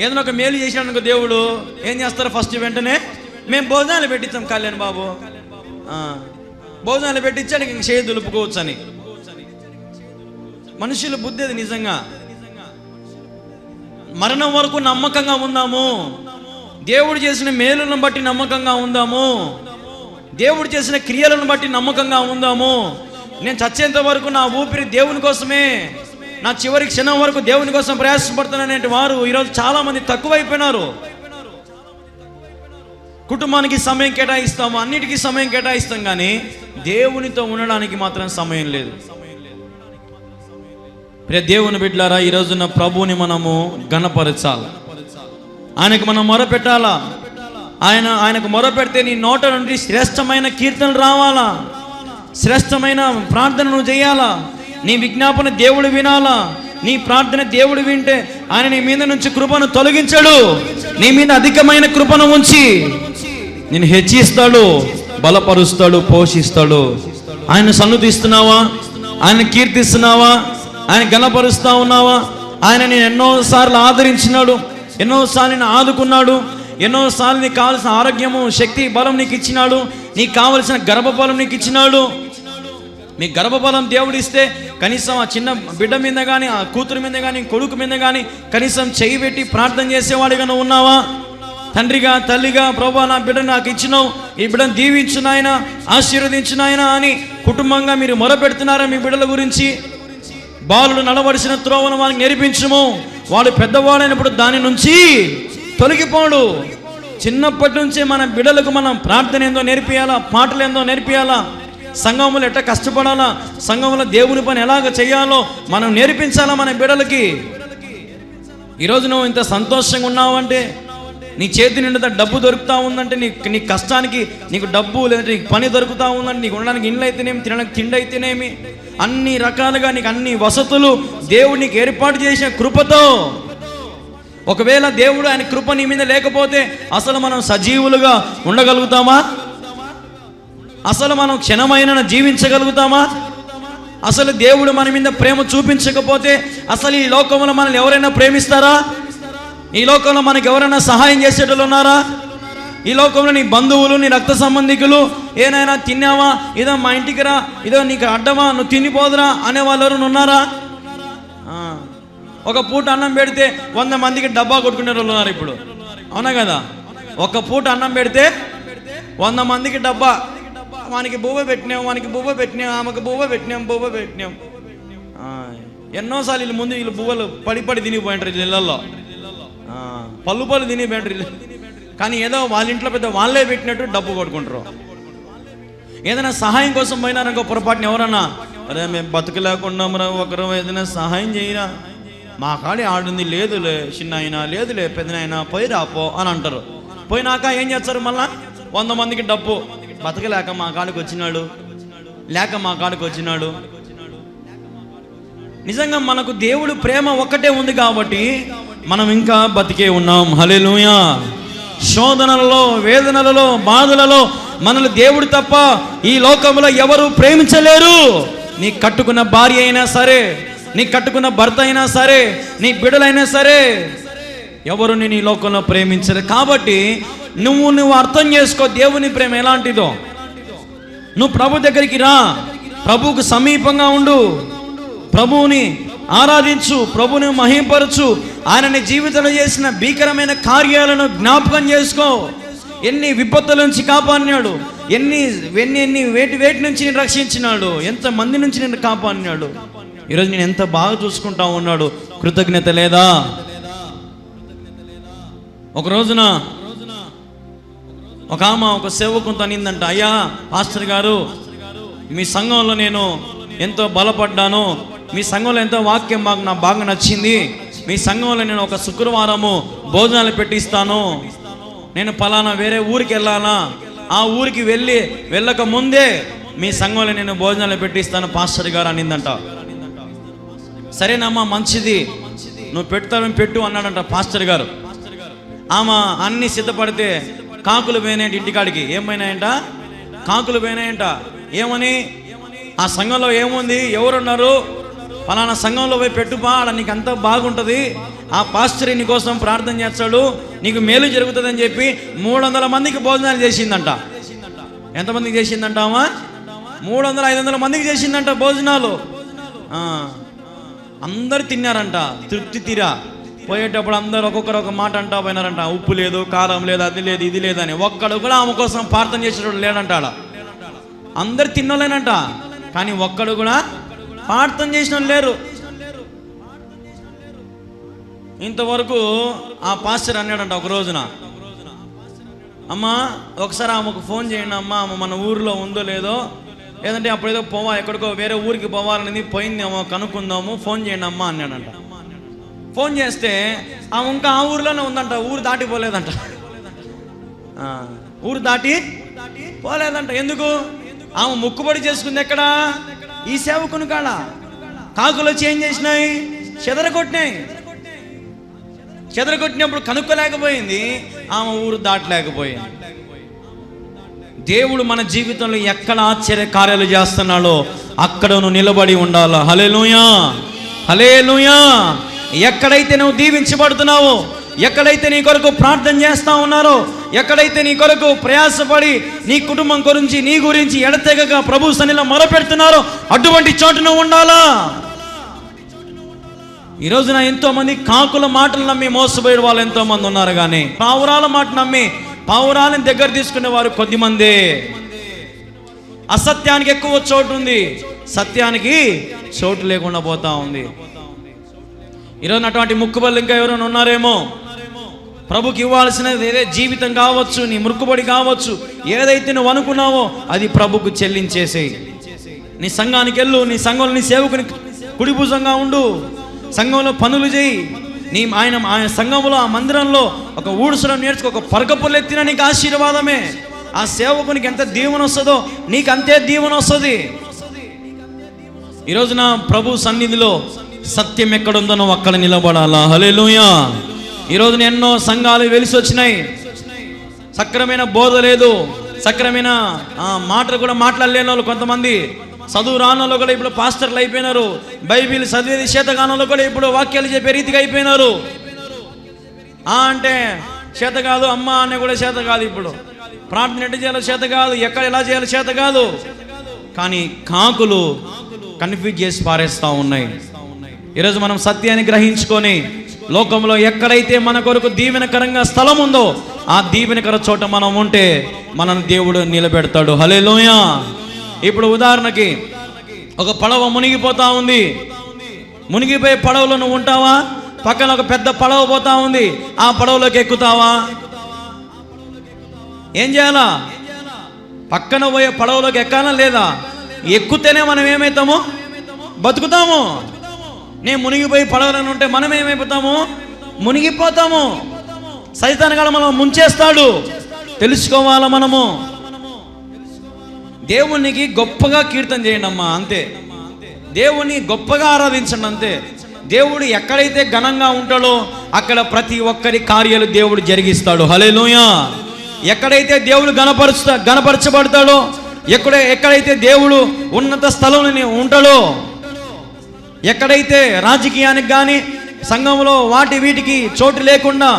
ఏదైనా ఒక మేలు చేసినాడు దేవుడు ఏం చేస్తారు, ఫస్ట్ వెంటనే మేము భోజనాలు పెట్టించాం కళ్యాణ్ బాబు, భోజనాలు పెట్టించానికి ఇంక చేయి దులుపుకోవచ్చు అని. మనుషుల బుద్ధి అది. నిజంగా మరణం వరకు నమ్మకంగా ఉందాము. దేవుడు చేసిన మేలులను బట్టి నమ్మకంగా ఉందాము. దేవుడు చేసిన క్రియలను బట్టి నమ్మకంగా ఉందాము. నేను చచ్చేంత వరకు నా ఊపిరి దేవుని కోసమే, నా చివరి క్షణం వరకు దేవుని కోసం ప్రయాసపడుతున్ననే వారు ఈరోజు చాలామంది తక్కువైపోయినారు. కుటుంబానికి సమయం కేటాయిస్తాము, అన్నిటికీ సమయం కేటాయిస్తాం, కానీ దేవునితో ఉండడానికి మాత్రం సమయం లేదు. ప్రియ దేవుని బిడ్డలారా, ఈరోజున్న ప్రభువుని మనము ఘనపరచాలి. ఆయనకు మనం మొరపెట్టాలా. ఆయనకు మొరపెడితే నీ నోట నుండి శ్రేష్టమైన కీర్తనలు రావాలా, శ్రేష్టమైన ప్రార్థనను చేయాలా. నీ విజ్ఞాపన దేవుడు వినాలా. నీ ప్రార్థన దేవుడు వింటే ఆయన నీ మీద నుంచి కృపను తొలగించడు, నీ మీద అధికమైన కృపను ఉంచి నేను హెచ్చిస్తాడు, బలపరుస్తాడు, పోషిస్తాడు. ఆయన సన్నుతిస్తున్నావా? ఆయన కీర్తిస్తున్నావా? ఆయన గణపరుస్తా ఉన్నావా? ఆయన నేను ఎన్నోసార్లు ఆదరించినాడు, ఎన్నోసార్లు నేను ఆదుకున్నాడు, ఎన్నోసార్లు నీకు కావాల్సిన ఆరోగ్యము, శక్తి, బలం నీకు ఇచ్చినాడు, నీకు కావలసిన గర్భఫలం నీకు ఇచ్చినాడు. మీ గర్భఫలం దేవుడు ఇస్తే కనీసం ఆ చిన్న బిడ్డ మీద కానీ, ఆ కూతురు మీద కానీ, కొడుకు మీద కానీ కనీసం చెయ్యి పెట్టి ప్రార్థన చేసేవాడిగా నువ్వు ఉన్నావా? తండ్రిగా, తల్లిగా, ప్రభా నా బిడ్డను నాకు ఇచ్చినావు, ఈ బిడ్డను దీవించు నాయన, ఆశీర్వదించు నాయన అని కుటుంబంగా మీరు మొరపెడుతున్నారా? మీ బిడ్డల గురించి బాలుడు నడవలసిన త్రోవను వారికి నేర్పించుము, వాడు పెద్దవాడైనప్పుడు దాని నుంచి తొలగిపోడు. చిన్నప్పటి నుంచే మన బిడ్డలకు మనం ప్రార్థన ఏందో నేర్పియాలా, పాటలు ఏందో నేర్పియాలా, సంఘంలో ఎట్లా కష్టపడాలా, సంఘంలో దేవుని పని ఎలాగ చేయాలో మనం నేర్పించాలా మన బిడ్డలకి. ఈరోజు నువ్వు ఇంత సంతోషంగా ఉన్నావంటే, నీ చేతి నిండా డబ్బు దొరుకుతూ ఉందంటే, నీ కష్టానికి నీకు డబ్బు, లేదంటే నీకు పని దొరుకుతూ ఉందంటే, నీకు ఉండడానికి ఇండ్లు అయితేనేమి, తినడానికి తిండి అయితేనేమి, అన్ని రకాలుగా నీకు అన్ని వసతులు దేవుడు నీకు ఏర్పాటు చేసిన కృపతో. ఒకవేళ దేవుడు ఆయన కృప నీ మీద లేకపోతే అసలు మనం సజీవులుగా ఉండగలుగుతామా? అసలు మనం క్షణమైన జీవించగలుగుతామా? అసలు దేవుడు మన మీద ప్రేమ చూపించకపోతే అసలు ఈ లోకంలో మనల్ని ఎవరైనా ప్రేమిస్తారా? ఈ లోకంలో మనకు ఎవరైనా సహాయం చేసేటోళ్ళు ఉన్నారా? ఈ లోకంలో నీ బంధువులు, నీ రక్త సంబంధికులు ఏనైనా తిన్నావా, ఇదో మా ఇంటికి రా, ఇదో నీకు అడ్డమా, నువ్వు తినిపోదురా అనే వాళ్ళు ఎవరైనా ఉన్నారా? ఒక పూట అన్నం పెడితే 100 మందికి డబ్బా కొట్టుకునే వాళ్ళు ఉన్నారు ఇప్పుడు, అవునా కదా? ఒక పూట అన్నం పెడితే 100 మందికి డబ్బా, వానికి బువ్వ పెట్టినాం, వానికి బువ్వ పెట్టినాం, ఆమెకు బువ్వ పెట్టినాం. ఎన్నోసార్లు వీళ్ళు ముందు వీళ్ళు బువ్వలు పడి తినిపోయింటారు ఇళ్ళల్లో, పళ్ళు తినిపోయింటారు. కానీ ఏదో వాళ్ళ ఇంట్లో పెద్ద వాళ్ళే పెట్టినట్టు డబ్బు కొట్టుకుంటారు. ఏదైనా సహాయం కోసం పోయినారనుకో పొరపాటున ఎవరన్నా, అరే మేము బతుకులేకున్నాం, ఒకరు ఏదైనా సహాయం చేయరా, మా కాడి ఆడుంది, లేదులే చిన్న అయినా, లేదులే పెద్ద అయినా, పోయి రాపో అని అంటారు. పోయినాక ఏం చేస్తారు? మళ్ళా 100 మందికి డబ్బు, బతకలేక మా కాడికి వచ్చినాడు, లేక మా కాడికి వచ్చినాడు. నిజంగా మనకు దేవుడు ప్రేమ ఒక్కటే ఉంది కాబట్టి మనం ఇంకా బతికే ఉన్నాం. హల్లెలూయా. శోధనలలో, వేదనలలో, బాధలలో మనల్ని దేవుడు తప్ప ఈ లోకంలో ఎవరు ప్రేమించలేరు. నీ కట్టుకున్న భార్య అయినా సరే, నీ కట్టుకున్న భర్త అయినా సరే, నీ బిడ్డలైనా సరే, ఎవరు నేను ఈ లోకంలో ప్రేమించలేదు. కాబట్టి నువ్వు అర్థం చేసుకో దేవుని ప్రేమ ఎలాంటిదో. నువ్వు ప్రభు దగ్గరికి రా, ప్రభువుకు సమీపంగా ఉండు, ప్రభువుని ఆరాధించు, ప్రభువుని మహింపరచు. ఆయన నీ జీవితంలో చేసిన భీకరమైన కార్యాలను జ్ఞాపకం చేసుకో. ఎన్ని విపత్తుల నుంచి కాపాడినాడు, ఎన్ని వేటి నుంచి నేను రక్షించినాడు, ఎంతమంది నుంచి నేను కాపాడినాడు. ఈరోజు నేను ఎంత బాగా చూసుకుంటా ఉన్నాడు, కృతజ్ఞత లేదా? ఒక రోజున ఒక ఆమె ఒక సేవకునితో అనిందంట, అయ్యా పాస్టర్ గారు, మీ సంఘంలో నేను ఎంతో బలపడ్డాను, మీ సంఘంలో ఎంతో వాక్యం నాకు బాగా నచ్చింది, మీ సంఘంలో నేను ఒక శుక్రవారము భోజనాలు పెట్టిస్తాను, నేను పలానా వేరే ఊరికి వెళ్ళాలా, ఆ ఊరికి వెళ్ళక ముందే మీ సంఘంలో నేను భోజనాలు పెట్టిస్తాను పాస్టర్ గారు అనిందంట. సరేనమ్మా మంచిది, నువ్వు పెడతావని పెట్టు అన్నాడంట పాస్టర్ గారు. ఆమె అన్ని సిద్ధపడితే కాకులు పోయినాయంట ఇంటికాడికి. ఏమైనాయంట? కాకులు పోయినాయంట. ఏమని? ఆ సంఘంలో ఏముంది, ఎవరున్నారు, పలానా సంఘంలో పోయి పెట్టుపా, ఆడ నీకు అంతా బాగుంటుంది, ఆ పాస్టర్ నీ కోసం ప్రార్థన చేస్తాడు, నీకు మేలు జరుగుతుంది అని చెప్పి 300 మందికి భోజనాలు చేసిందంట. ఎంతమందికి చేసిందంట ఆమె? 300-500 మందికి చేసిందంట భోజనాలు. అందరు తిన్నారంట, తృప్తి తీరా. పోయేటప్పుడు అందరు ఒక్కొక్కరు ఒక మాట అంటా పోయినారంట, ఉప్పు లేదు, కారం లేదు, అది లేదు, ఇది లేదని. ఒక్కడు కూడా ఆమె కోసం ప్రార్థన చేసేటప్పుడు లేడంట. అందరు తిన్నోలేనంట, కానీ ఒక్కడు కూడా ప్రార్థన చేసిన లేరు. ఇంతవరకు ఆ పాస్టర్ అన్నాడంట ఒక రోజున, అమ్మా ఒకసారి ఆమెకు ఫోన్ చేయండి అమ్మా, ఆమె మన ఊరిలో ఉందో లేదో, లేదంటే అప్పుడేదో ఎక్కడికో వేరే ఊరికి పోవాలనేది పోయిందేమో కనుక్కుందాము, ఫోన్ చేయండి అమ్మా అన్నాడంట. ఫోన్ చేస్తే ఆమె ఇంకా ఆ ఊరిలోనే ఉందంట, ఊరు దాటిపోలేదంట. ఊరు దాటి పోలేదంట. ఎందుకు? ఆమె ముక్కుబడి చేసుకుంది ఎక్కడ? ఈ సేవకుని కాడ. కాకులు వచ్చి ఏం చేసినాయి? చెదరగొట్టినప్పుడు కనుక్కోలేకపోయింది, ఆమె ఊరు దాటలేకపోయింది. దేవుడు మన జీవితంలో ఎక్కడ ఆశ్చర్య కార్యాలు చేస్తున్నాడో అక్కడ నువ్వు నిలబడి ఉండాలా. హల్లెలూయా, హల్లెలూయా. ఎక్కడైతే నువ్వు దీవించబడుతున్నావో, ఎక్కడైతే నీ కొరకు ప్రార్థన చేస్తా ఉన్నారో, ఎక్కడైతే నీ కొరకు ప్రయాసపడి నీ కుటుంబం గురించి, నీ గురించి ఎడతెగక ప్రభు సన్నిధిలో మొరపెడుతున్నారో అటువంటి చోటు నువ్వు ఉండాలా. ఈ రోజున ఎంతో మంది కాకుల మాటలు నమ్మి మోసపోయే వాళ్ళు ఎంతో మంది ఉన్నారు, కానీ పావురాల మాట నమ్మి పావురాలను దగ్గర తీసుకునే వారు కొద్దిమందే. అసత్యానికి ఎక్కువ చోటు ఉంది, సత్యానికి చోటు లేకుండా పోతా ఉంది. ఈరోజు అటువంటి ముక్కుబళ్ళు ఇంకా ఎవరైనా ఉన్నారేమో. ప్రభుకి ఇవ్వాల్సినది ఏదే జీవితం కావచ్చు, నీ ముక్కుబడి కావచ్చు, ఏదైతే నువ్వు అనుకున్నావో అది ప్రభుకు చెల్లించేసేయి. నీ సంఘానికి వెళ్ళు, నీ సంఘంలో నీ సేవకుని కుడిభుజంగా ఉండు, సంఘంలో పనులు చేయి. ఆయన సంఘంలో, ఆ మందిరంలో ఒక ఊడ్చడం నేర్చుకో, ఒక పరకపుల్లు ఎత్తిన నీకు ఆశీర్వాదమే. ఆ సేవకునికి ఎంత దీవెన వస్తుందో నీకు అంతే దీవెన వస్తుంది. ఈరోజున ప్రభు సన్నిధిలో సత్యం ఎక్కడుందో నువ్వు అక్కడ నిలబడాలా. హల్లెలూయా. ఈరోజున ఎన్నో సంఘాలు వెలిసి వచ్చినాయి, సక్రమైన బోధ లేదు, సక్రమైన మాటలు కూడా మాట్లాడలేని వాళ్ళు కొంతమంది, చదువు రానోళ్ళు కూడా ఇప్పుడు పాస్టర్లు అయిపోయినారు, బైబిల్ చదివేది చేతగానోళ్ళు కూడా ఇప్పుడు వాక్యాలు చెప్పే రీతిగా అయిపోయినారు. అంటే చేత కాదు, అమ్మ అనే కూడా చేత కాదు, ఇప్పుడు ప్రార్థన ఎట్లా చేయాలో చేత కాదు, ఎక్కడ ఎలా చేయాలో చేత కాదు. కానీ కాకులు కన్ఫ్యూజ్ చేసి పారేస్తూ ఉన్నాయి. ఈరోజు మనం సత్యాన్ని గ్రహించుకొని లోకంలో ఎక్కడైతే మన కొరకు దీవెనకరంగా స్థలం ఉందో ఆ దీవెనకర చోట మనం ఉంటే మనల్ని దేవుడు నిలబెడతాడు. హల్లెలూయా. ఇప్పుడు ఉదాహరణకి ఒక పడవ మునిగిపోతా ఉంది, మునిగిపోయే పడవలో నువ్వు ఉంటావా? పక్కన ఒక పెద్ద పడవ పోతా ఉంది, ఆ పడవలోకి ఎక్కుతావా? ఏం చేయాలా? పక్కన పోయే పడవలోకి ఎక్కాలా లేదా? ఎక్కుతేనే మనం ఏమవుతాము? బతుకుతాము. నేను మునిగిపోయి పడవలను ఉంటే మనం ఏమైపోతాము? మునిగిపోతాము. సైతానుగాడు మనం ముంచేస్తాడు. తెలుసుకోవాలా మనము. దేవునికి గొప్పగా కీర్తన చేయండి అమ్మా, అంతే. దేవుని గొప్పగా ఆరాధించండి, అంతే. దేవుడు ఎక్కడైతే ఘనంగా ఉంటాడో అక్కడ ప్రతి ఒక్కరి కార్యాలు దేవుడు జరిగిస్తాడు. హల్లెలూయా. ఎక్కడైతే దేవుడు గణపరచబడతాడో, ఎక్కడైతే దేవుడు ఉన్నత స్థలంలో ఉంటాడో, ఎక్కడైతే రాజకీయానికి కానీ సంఘంలో వీటికి చోటు లేకుండా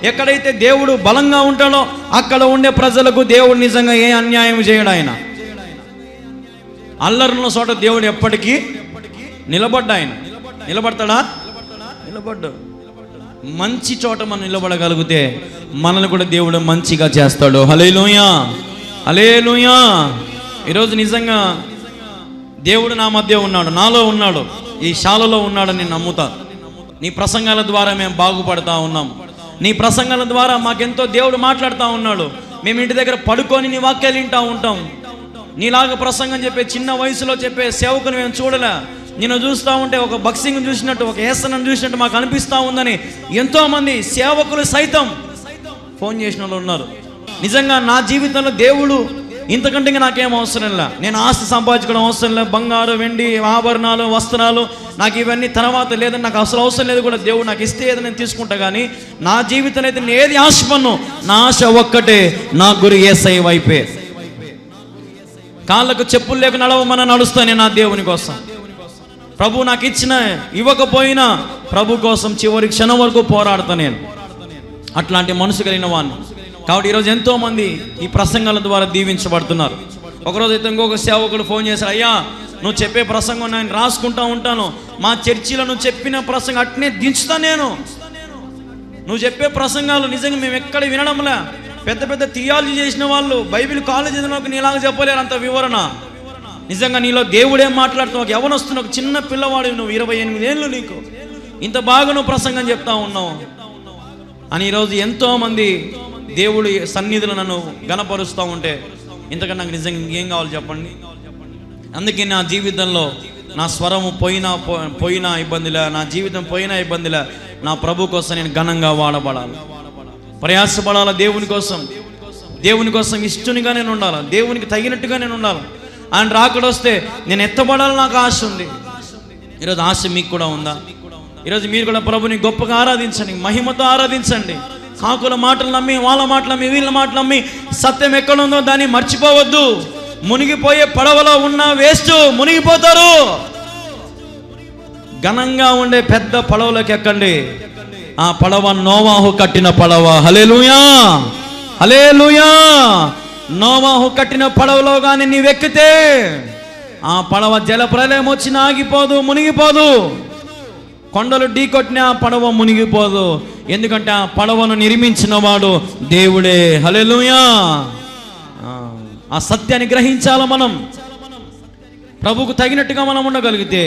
ఎక్కడైతే దేవుడు బలంగా ఉంటాడో అక్కడ ఉండే ప్రజలకు దేవుడు నిజంగా ఏ అన్యాయం చేయడు. ఆయన అల్లరున్న చోట దేవుడు ఎప్పటికీ ఆయన నిలబడతాడా? నిలబడ్డు. మంచి చోట మనం నిలబడగలిగితే మనల్ని కూడా దేవుడు మంచిగా చేస్తాడు. హల్లెలూయా, హల్లెలూయా. ఈరోజు నిజంగా దేవుడు నా మధ్య ఉన్నాడు, నాలో ఉన్నాడు. ఈ శాలలో ఉన్నాడని నేను నమ్ముతాను. నీ ప్రసంగాల ద్వారా మేము బాగుపడతా ఉన్నాం. నీ ప్రసంగాల ద్వారా మాకెంతో దేవుడు మాట్లాడుతూ ఉన్నాడు. మేము ఇంటి దగ్గర పడుకొని నీ వాక్యాలు వింటూ ఉంటాం. నీలాగా ప్రసంగం చెప్పే చిన్న వయసులో చెప్పే సేవకుని మేము చూడలే. నిన్ను చూస్తూ ఉంటే ఒక బాక్సింగ్ చూసినట్టు, ఒక ఏసనం చూసినట్టు మాకు అనిపిస్తూ ఉందని ఎంతోమంది సేవకులు సైతం ఫోన్ చేసిన వాళ్ళు ఉన్నారు. నిజంగా నా జీవితంలో దేవుడు ఇంతకంటే నాకేం అవసరం లే. నేను ఆస్తి సంపాదించుకోవడం అవసరం లేదు. బంగారు, వెండి, ఆభరణాలు, వస్త్రాలు నాకు ఇవన్నీ తర్వాత లేదని నాకు అసలు అవసరం లేదు కూడా. దేవుడు నాకు ఇస్తే ఏదో నేను తీసుకుంటా. కానీ నా జీవితంలో అయితే నేను ఏది ఆశపడను. నా ఆశ ఒక్కటే, నా గురి యేసయ్య వైపే. కాళ్ళకు చెప్పులు లేక నడవమని నడుస్తాను నా దేవుని కోసం. ప్రభు నాకు ఇవ్వకపోయినా ప్రభు కోసం చివరి క్షణం వరకు పోరాడతా నేను. అట్లాంటి మనసు కలిగిన వాడిని. కాబట్టి ఈరోజు ఎంతోమంది ఈ ప్రసంగాల ద్వారా దీవించబడుతున్నారు. ఒకరోజు అయితే ఇంకొక సేవకుడు ఫోన్ చేశాడు, అయ్యా నువ్వు చెప్పే ప్రసంగం నేను రాసుకుంటా ఉంటాను, మా చర్చిలో నువ్వు చెప్పిన ప్రసంగం అట్నే దించుతా నేను. నువ్వు చెప్పే ప్రసంగాలు నిజంగా మేము ఎక్కడ వినడంలే. పెద్ద పెద్ద థియాలజీ చేసిన వాళ్ళు బైబిల్ కాలేజ్ చదివిన నీలాగా చెప్పలేరు అంత వివరణ. నిజంగా నీలో దేవుడేం మాట్లాడుతున్నావు. ఎవరొస్తున్నావు, ఒక చిన్న పిల్లవాడు, నువ్వు 28 ఏళ్ళు, నీకు ఇంత బాగా నువ్వు ప్రసంగం చెప్తా ఉన్నావు అని ఈరోజు ఎంతోమంది దేవుడి సన్నిధులు నన్ను గణపరుస్తూ ఉంటే ఇంతకన్నా నాకు నిజంగా ఇంకేం కావాలి చెప్పండి. అందుకే నా జీవితంలో నా స్వరము పోయినా ఇబ్బందిలే, నా జీవితం పోయినా ఇబ్బందిలే. నా ప్రభు కోసం నేను ఘనంగా వాడబడాలి, ప్రయాసపడాలి. దేవుని కోసం ఇష్టనిగా నేను ఉండాలి, దేవునికి తగినట్టుగా నేను ఉండాలి. ఆయన రాకడొస్తే నేను ఎత్తబడాలి, నాకు ఆశ ఉంది. ఈరోజు ఆశ మీకు కూడా ఉందా? ఈరోజు మీరు కూడా ప్రభుని గొప్పగా ఆరాధించండి, మహిమతో ఆరాధించండి. కాకుల మాటలు నమ్మి, వాళ్ళ మాటలు నమ్మి, వీళ్ళ మాటలు నమ్మి సత్యం ఎక్కడ ఉందో దాన్ని మర్చిపోవద్దు. మునిగిపోయే పడవలో ఉన్న వేస్ట్, మునిగిపోతారు. ఘనంగా ఉండే పెద్ద పడవలోకి ఎక్కండి. ఆ పడవ నోవాహు కట్టిన పడవ. హల్లెలూయా, హల్లెలూయా. నోవాహు కట్టిన పడవలో కానీ నీవెక్కితే ఆ పడవ జల ప్రళయం వచ్చిన ఆగిపోదు, మునిగిపోదు. కొండలు ఢీకొట్టిన ఆ పడవ మునిగిపోదు. ఎందుకంటే ఆ పడవను నిర్మించిన వాడు దేవుడే. హల్లెలూయా. ఆ సత్యాన్ని గ్రహించాల మనం. ప్రభుకు తగినట్టుగా మనం ఉండగలిగితే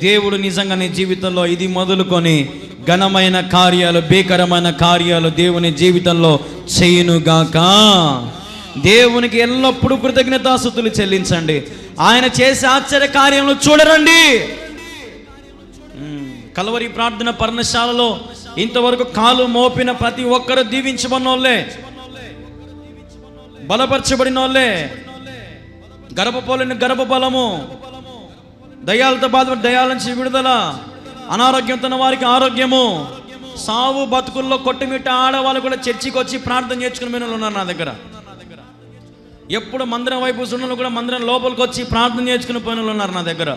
దేవుడు నిజంగా నీ జీవితంలో ఇది మొదలుకొని ఘనమైన కార్యాలు, భీకరమైన కార్యాలు దేవుని జీవితంలో చేయునుగాక. దేవునికి ఎల్లప్పుడూ కృతజ్ఞతాస్తుతులు చెల్లించండి. ఆయన చేసే ఆశ్చర్య కార్యములు చూడరండి. కల్వరి ప్రార్థన పర్ణశాలలో ఇంతవరకు కాలు మోపిన ప్రతి ఒక్కరు దీవించబడిన వాళ్ళే, బలపరచబడిన వాళ్ళే. గర్భపోలిన గర్భబలము, దయ్యాలతో బాధపడి దయ్యాల నుంచి విడుదల, అనారోగ్యంతో ఉన్న వారికి ఆరోగ్యము, సావు బతుకుల్లో కొట్టుమిట్ట ఆడవాళ్ళు కూడా చర్చికి వచ్చి ప్రార్థన చేసుకుని మీరు ఉన్నారు నా దగ్గర. ఎప్పుడు మందిరం వైపు సున్నలు కూడా మందిరం లోపలికి వచ్చి ప్రార్థన చేసుకుని పోయిన ఉన్నారు నా దగ్గర.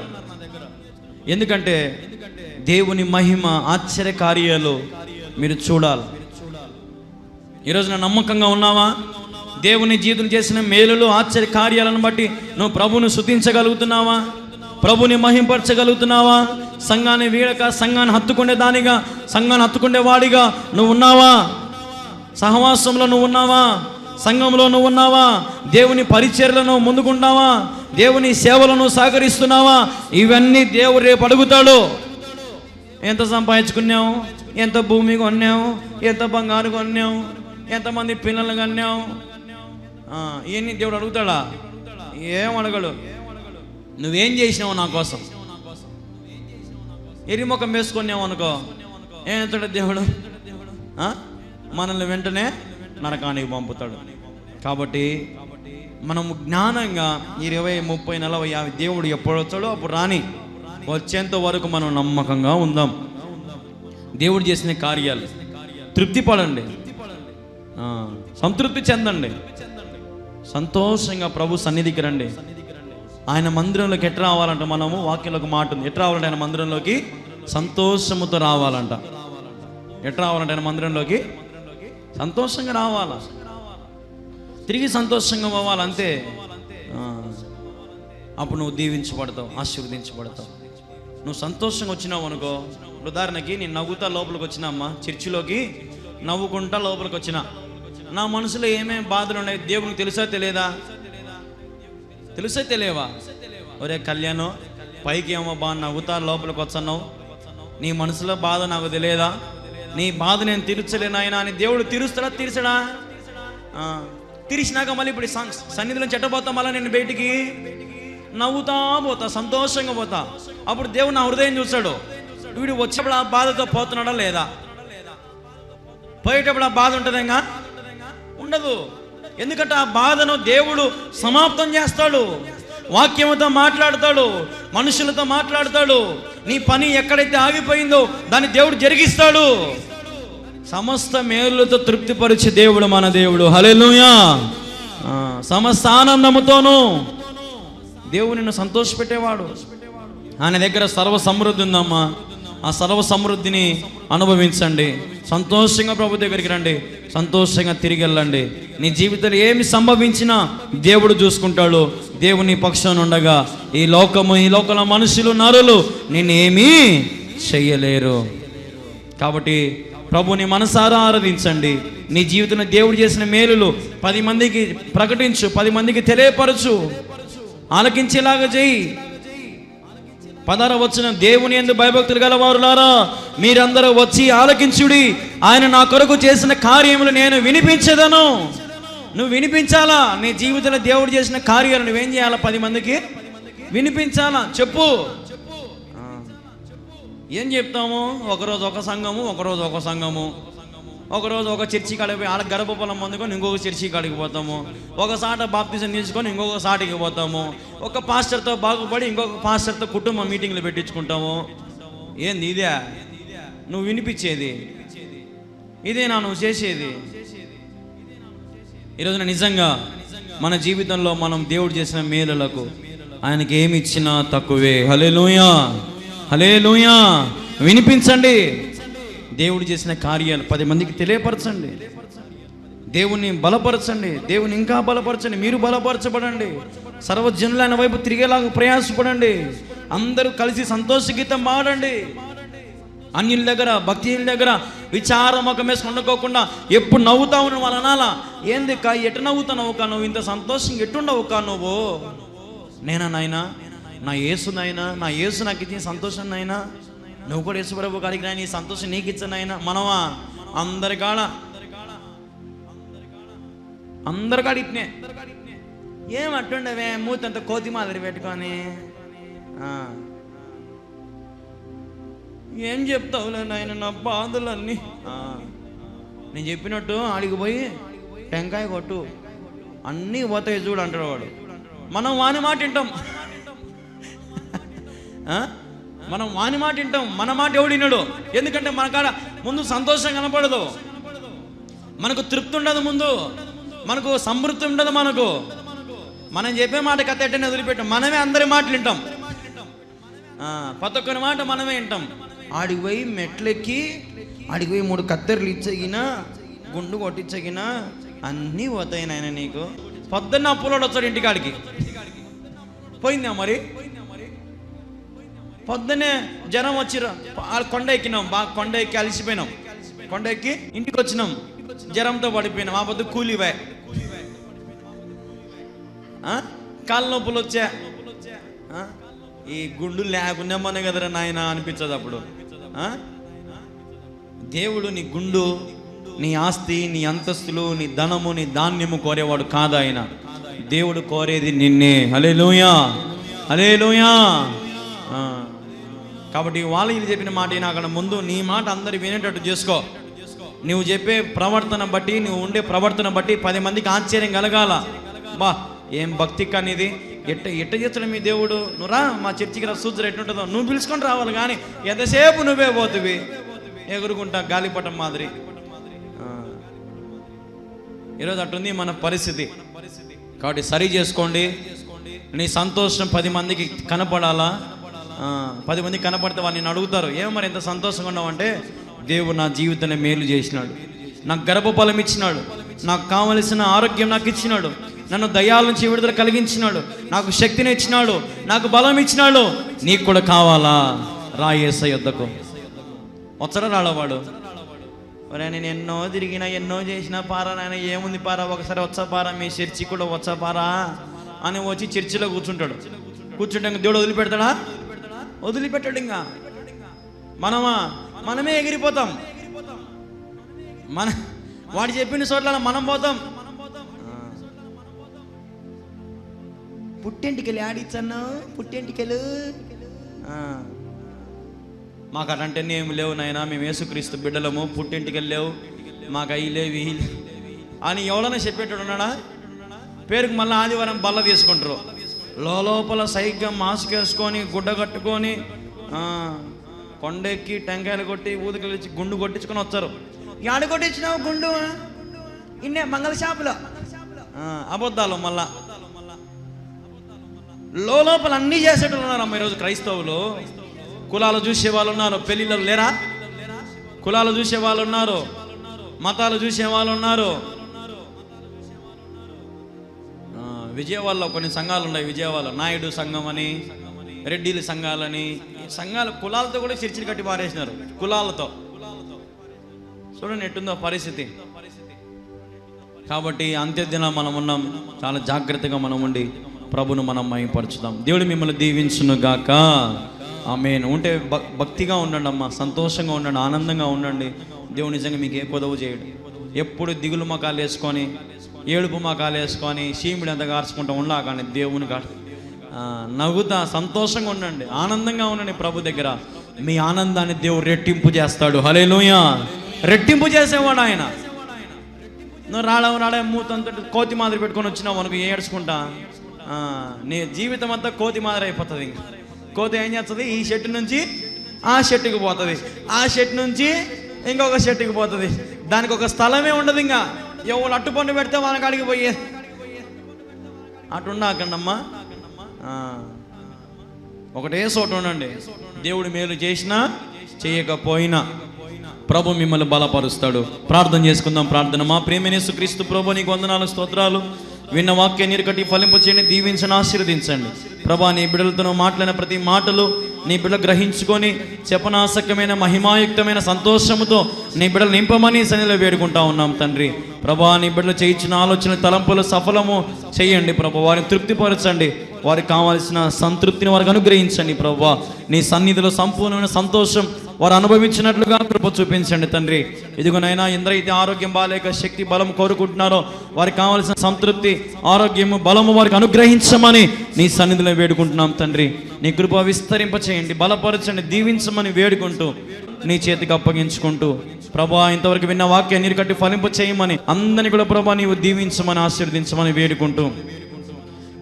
ఎందుకంటే దేవుని మహిమ, ఆశ్చర్య కార్యాలు మీరు చూడాలి. ఈరోజు నా నమ్మకంగా ఉన్నావా? దేవుని జీవితం చేసిన మేలులు, ఆశ్చర్య కార్యాలను బట్టి నువ్వు ప్రభువును స్తుతించగలుగుతున్నావా? ప్రభుని మహింపరచగలుగుతున్నావా? సంఘాన్ని వీడక, సంఘాన్ని హత్తుకునే దానిగా, సంఘాన్ని హత్తుకునే వాడిగా నువ్వు ఉన్నావా? సహవాసంలో నువ్వు ఉన్నావా? సంఘంలో నువ్వు ఉన్నావా? దేవుని పరిచర్యలను ముందుకుంటావా? దేవుని సేవలను సహకరిస్తున్నావా? ఇవన్నీ దేవుడు రేపు అడుగుతాడు. ఎంత సంపాదించుకున్నావు, ఎంత భూమి కొన్నావు, ఎంత బంగారు కొన్నావు, ఎంతమంది పిల్లలు కన్నావు, ఇవన్నీ దేవుడు అడుగుతాడా? ఏం అడగడు. నువ్వేం చేసినావు నా కోసం? ఎరిముఖం వేసుకున్నావు అనుకో, ఏమవుతాడు దేవుడు? మనల్ని వెంటనే నరకానికి పంపుతాడు. కాబట్టి మనము జ్ఞానంగా 20, 30, 40, 50 దేవుడు ఎప్పుడు వచ్చాడో అప్పుడు రాని వచ్చేంత వరకు మనం నమ్మకంగా ఉందాం. దేవుడు చేసిన కార్యాలు తృప్తి పడండి, సంతృప్తి చెందండి, సంతోషంగా ప్రభు సన్నిధికి రండి. ఆయన మందిరంలోకి ఎట్లా రావాలంట? మనము వాక్యంలో ఒక మాట ఉంది. ఎట్లా రావాలంటే ఆయన మందిరంలోకి సంతోషముతో రావాలంట. ఎట్లా రావాలంటే ఆయన మందిరంలోకి సంతోషంగా రావాలా, తిరిగి సంతోషంగా పోవాలంతే. అప్పుడు నువ్వు దీవించబడతావు, ఆశీర్వదించబడతావు. నువ్వు సంతోషంగా వచ్చినావు అనుకో, ఉదాహరణకి నేను నవ్వుతా లోపలికి వచ్చినా అమ్మ, చర్చిలోకి నవ్వుకుంటా లోపలికి వచ్చినా, నా మనసులో ఏమేమి బాధలు ఉన్నాయి దేవునికి తెలుసా తెలియదా? తెలిసే తెలియవా? ఒరే కళ్యాణం, పైకి ఏమో బాగా నవ్వుతా లోపలికి వచ్చన్నావు, నీ మనసులో బాధ నాకు తెలియదా? నీ బాధ నేను తీర్చలేను ఆయన అని దేవుడు తీరుస్తాడా? తీర్చడా? తీర్చినాక మళ్ళీ ఇప్పుడు సన్నిధిలో చెట్టబోతా, మళ్ళీ నేను బయటికి నవ్వుతా పోతా, సంతోషంగా పోతా. అప్పుడు దేవుడు నా హృదయం చూస్తాడు, వీడు వచ్చేప్పుడు ఆ బాధతో పోతున్నాడా లేదా? పోయేటప్పుడు ఆ బాధ ఉంటుందేగా? ఉండదు. ఎందుకంటే ఆ బాధను దేవుడు సమాప్తం చేస్తాడు, వాక్యముతో మాట్లాడతాడు, మనుషులతో మాట్లాడతాడు. నీ పని ఎక్కడైతే ఆగిపోయిందో దాన్ని దేవుడు జరిగిస్తాడు. సమస్త మేలులతో తృప్తిపరిచే దేవుడు మన దేవుడు. హల్లెలూయా. సమస్త ఆనందముతోనూ దేవుడు నిన్ను సంతోషపెట్టేవాడు. ఆయన దగ్గర సర్వ సమృద్ధి ఉందమ్మా. ఆ సర్వ సమృద్ధిని అనుభవించండి. సంతోషంగా ప్రభు దగ్గరికి రండి, సంతోషంగా తిరిగి వెళ్ళండి. నీ జీవితంలో ఏమి సంభవించినా దేవుడు చూసుకుంటాడు. దేవుని పక్షాన ఉండగా ఈ లోకంలో మనుషులు నరులు నిన్నేమీ చెయ్యలేరు. కాబట్టి ప్రభుని మనసారా ఆరాధించండి. నీ జీవితంలో దేవుడు చేసిన మేలులు 10 మందికి ప్రకటించు, 10 మందికి తెలియపరచు, ఆలకించేలాగా చేయి. 16వ వచనం, దేవుని యందు భయభక్తులు గలవారులారా మీరందరూ వచ్చి ఆలకించుడి, ఆయన నా కొరకు చేసిన కార్యములు నేను వినిపించదను. నువ్వు వినిపించాలా? నీ జీవితంలో దేవుడు చేసిన కార్యాలు నువ్వేం చేయాలా? 10 మందికి వినిపించాలా? చెప్పు. ఏం చెప్తాము? ఒకరోజు ఒక సంఘము, ఒకరోజు ఒక సంఘము, ఒకరోజు ఒక చర్చి కాడికి పోయి ఆడ గర్భఫలం పొందుకొని ఇంకొక చర్చి కాడికి పోతాము, ఒకసాట బాప్తిజం తీసుకొని ఇంకొక సాటికి పోతాము, ఒక పాస్టర్తో బాగుపడి ఇంకొక పాస్టర్తో కుటుంబ మీటింగ్లు పెట్టించుకుంటాము. ఏంది ఇదే నువ్వు వినిపించేది? ఇదేనా నువ్వు చేసేది? ఈరోజున నిజంగా మన జీవితంలో మనం దేవుడు చేసిన మేలులకు ఆయనకి ఏమి ఇచ్చినా తక్కువే. హల్లెలూయా, హల్లెలూయా. వినిపించండి. దేవుడు చేసిన కార్యాలు 10 మందికి తెలియపరచండి. దేవుని బలపరచండి, దేవుని ఇంకా బలపరచండి. మీరు బలపరచబడండి. సర్వజనులైన వైపు తిరిగేలాగా ప్రయాసపడండి. అందరూ కలిసి సంతోష గీతం పాడండి. అన్యుల దగ్గర, భక్తుల దగ్గర విచారం ఒక మేసు వండుకోకుండా ఎప్పుడు నవ్వుతా ఉన్న వాళ్ళు అనాలా, ఏంది కా ఎటు నవ్వుతావు కా, నువ్వు ఇంత సంతోషంగా ఎట్టుండవు కా నువ్వు? నేనా నాయనా, నా యేసు నాయనా, నా యేసు నాకు ఇచ్చిన సంతోషం నాయనా, నువ్వు కూడా యేసుప్రభు కాడికి రా, నీ సంతోషం నీకు ఇచ్చానైనా. మనమా అందరికాడ ఇట్నే ఏమట్టుండవే మూతంత కోతి మాదిరి పెట్టుకొని ఏం చెప్తావులే నాయన నా బాధలన్నీ. నేను చెప్పినట్టు ఆడికి పోయి టెంకాయ కొట్టు, అన్నీ పోతాయి చూడు అంటాడు వాడు. మనం వాని మాట వింటాం, మనం వాని మాట వింటాం, మన మాట ఎవడు వినడు. ఎందుకంటే మన కాడ ముందు సంతోషం కనపడదు, మనకు తృప్తి ఉండదు, ముందు మనకు సమృద్ధి ఉండదు. మనం చెప్పే మాట కథ ఎట్టని వదిలిపెట్టాం, మనమే అందరి మాటలు వింటాం, ప్రతి ఒక్కరి మాట మనమే వింటాం. ఆడికి పోయి మెట్లెక్కి ఆడికి పోయి 3 కత్తెరలు ఇచ్చగినా, గుండు కొట్టించగినా అన్నీ పోతాయి నాయన నీకు. పొద్దున్న అప్పులోడు వచ్చాడు ఇంటికాడికి, పోయిందా మరి? పొద్దున్నే జ్వరం వచ్చిరా, కొండ ఎక్కినాం, బాగా కొండ ఎక్కి అలసిపోయినాం, కొండ ఎక్కి ఇంటికి వచ్చినాం, జ్వరంతో పడిపోయినాం. ఆ పొద్దు కూలివే, కాళ్ళ నొప్పులు వచ్చా, ఈ గుండు లేకుండా మన కదరా నాయన అనిపించదు అప్పుడు. దేవుడు నీ గుండు, నీ ఆస్తి, నీ అంతస్తులు, నీ ధనము, నీ ధాన్యము కోరేవాడు కాదు ఆయన. దేవుడు కోరేది నిన్నే. హల్లెలూయా, హల్లెలూయా. కాబట్టి వాళ్ళు చెప్పిన మాట నాకన్నా ముందు నీ మాట అందరు వినేటట్టు చేసుకో. నువ్వు చెప్పే ప్రవర్తన బట్టి, నువ్వు ఉండే ప్రవర్తన బట్టి 10 మందికి ఆశ్చర్యం కలగాల. బా ఏం భక్తి కానిది, ఎట్ట చేస్తాడు మీ దేవుడు, నువ్వు రా మా చర్చికి రా, సూచన ఎట్టుంటుందో నువ్వు పిలుచుకొని రావాలి. కానీ ఎంతసేపు నువ్వే పోతువి ఎగురుకుంటా గాలిపటం మాదిరి. ఈరోజు అట్టుంది మన పరిస్థితి. కాబట్టి సరి చేసుకోండి. నీ సంతోషం 10 మందికి కనపడాలా. 10 మందికి కనపడితే వాళ్ళు నేను అడుగుతారు, ఏమో మరి ఎంత సంతోషంగా ఉన్నావంటే, దేవుడు నా జీవితాన్ని మేలు చేసినాడు, నాకు గర్భఫలం ఇచ్చినాడు, నాకు కావలసిన ఆరోగ్యం నాకు ఇచ్చినాడు, నన్ను దయ్యాల నుంచి విడుదల కలిగించినాడు, నాకు శక్తిని ఇచ్చినాడు, నాకు బలం ఇచ్చినాడు. నీకు కూడా కావాలా? రా యేసయ్య యొద్దకు. వచ్చరా రాడవాడు, ఒరే నేను ఎన్నో తిరిగినా, ఎన్నో చేసినా, పారా నాయన ఏముంది పారా, ఒకసారి వచ్చా పారా, మీ చర్చి కూడా వచ్చా పారా అని వచ్చి చర్చిలో కూర్చుంటాడు. కూర్చుంటే దేవుడు వదిలిపెడతాడా? వదిలిపెట్టాడు. ఇంకా మనమే ఎగిరిపోతాం. వాడు చెప్పిన చోట్ల మనం పోతాం. పుట్టెంటికెళ్ళి ఆడిచ్చన్నా, పుట్టెంటికెళ్ళు. మాకు అటంటే ఏమి లేవు నాయనా, మేము యేసుక్రీస్తు బిడ్డలము, పుట్టెంటికెళ్ళి లేవు, మాకు అవి లేవి అని ఎవడన్నా చెప్పేటాడు ఉన్నాడా? పేరుకు మళ్ళీ ఆదివారం బల్ల తీసుకుంటారు. లోపల సైగ్గా మాస్క్ వేసుకొని గుడ్డ కట్టుకొని కొండెక్కి టెంకాయలు కొట్టి ఊదికలు ఇచ్చి గుండు కొట్టించుకొని వచ్చారు. ఆడ కొట్టించినావు గుండు ఇన్నే మంగళ షాపులో. అబద్ధాలు. మళ్ళా లోపల అన్నీ చేసేటోళ్ళు ఉన్నారమ్మ ఈరోజు క్రైస్తవులు. కులాలు చూసే వాళ్ళు ఉన్నారు, పెళ్ళిళ్ళు లేరా? కులాలు చూసే వాళ్ళు ఉన్నారు, మతాలు చూసే వాళ్ళు ఉన్నారు. విజయవాడలో కొన్ని సంఘాలు ఉన్నాయి. విజయవాడలో నాయుడు సంఘం అని, రెడ్డిల సంఘాలని, సంఘాలు కులాలతో కూడా చర్చిలు కట్టి పారేసినారు. కులాలతో చూడండి ఎట్టుందో పరిస్థితి. కాబట్టి అంత్యదిన మనం ఉన్నాం. చాలా జాగ్రత్తగా మనం ఉండి ప్రభును మనం మహిమపరచుదాం. దేవుడు మిమ్మల్ని దీవించును గాక. ఆమేన్. ఉంటే భక్తిగా ఉండండి అమ్మ, సంతోషంగా ఉండండి, ఆనందంగా ఉండండి. దేవుడు నిజంగా మీకు ఏ కొదవు చేయడు. ఎప్పుడు దిగులు మకాలు వేసుకొని, ఏడుపు మకాలు వేసుకొని, చీమిడి అంత కార్చుకుంటూ ఉండా. కానీ దేవుని నవ్వుతా సంతోషంగా ఉండండి, ఆనందంగా ఉండండి ప్రభు దగ్గర. మీ ఆనందాన్ని దేవుడు రెట్టింపు చేస్తాడు. హల్లెలూయా. రెట్టింపు చేసేవాడు ఆయన. నువ్వు రాడే మూతంతో కోతి మాదిరి పెట్టుకొని వచ్చినావు మనకు ఏడ్చుకుంటా, నీ జీవితం అంతా కోతి మాదిరి అయిపోతుంది. కోతి ఏం చేస్తుంది? ఈ షెట్టు నుంచి ఆ షెట్టుకి పోతుంది, ఆ షెట్ నుంచి ఇంకొక షెట్టుకి పోతుంది. దానికి ఒక స్థలమే ఉండదు. ఇంకా ఎవరు అట్టు పండు పెడితే వాళ్ళ కాడికి పోయే అటుండకండమ్మా. ఒకటే చోట ఉండండి. దేవుడు మేలు చేసినా చేయకపోయినా ప్రభు మిమ్మల్ని బలపరుస్తాడు. ప్రార్థన చేసుకుందాం. ప్రార్థన. మా ప్రియమైన యేసుక్రీస్తు ప్రభు, నీకు వందనాలు, స్తోత్రాలు. విన్న వాక్యాన్ని నీరుకట్టి ఫలింపు చేయండి, దీవించండి, ఆశీర్వదించండి. ప్రభా, నీ బిడ్డలతో మాట్లాడిన ప్రతి మాటలు నీ బిడ్డలు గ్రహించుకొని చెప్పనాశక్యమైన మహిమాయుక్తమైన సంతోషముతో నీ బిడ్డలు నింపమని సన్నిధిలో వేడుకుంటా ఉన్నాం తండ్రి. ప్రభా, నీ బిడ్డలు చేయించిన ఆలోచన తలంపులు సఫలము చేయండి ప్రభు. వారిని తృప్తిపరచండి, వారికి కావాల్సిన సంతృప్తిని వారికి అనుగ్రహించండి ప్రభా. నీ సన్నిధిలో సంపూర్ణమైన సంతోషం వారు అనుభవించినట్లుగా కృప చూపించండి తండ్రి. ఇదిగోనైనా ఎందరైతే ఆరోగ్యం బాలేక శక్తి బలం కోరుకుంటున్నారో వారికి కావాల్సిన సంతృప్తి, ఆరోగ్యము, బలము వారికి అనుగ్రహించమని నీ సన్నిధిలో వేడుకుంటున్నాం తండ్రి. నీ కృప విస్తరింపచేయండి, బలపరచండి, దీవించమని వేడుకుంటూ నీ చేతికి అప్పగించుకుంటూ ప్రభా, ఇంతవరకు విన్న వాక్యాన్ని నీరు కట్టి ఫలింప చేయమని అందరినీ కూడా ప్రభా నీవు దీవించమని ఆశీర్వదించమని వేడుకుంటూ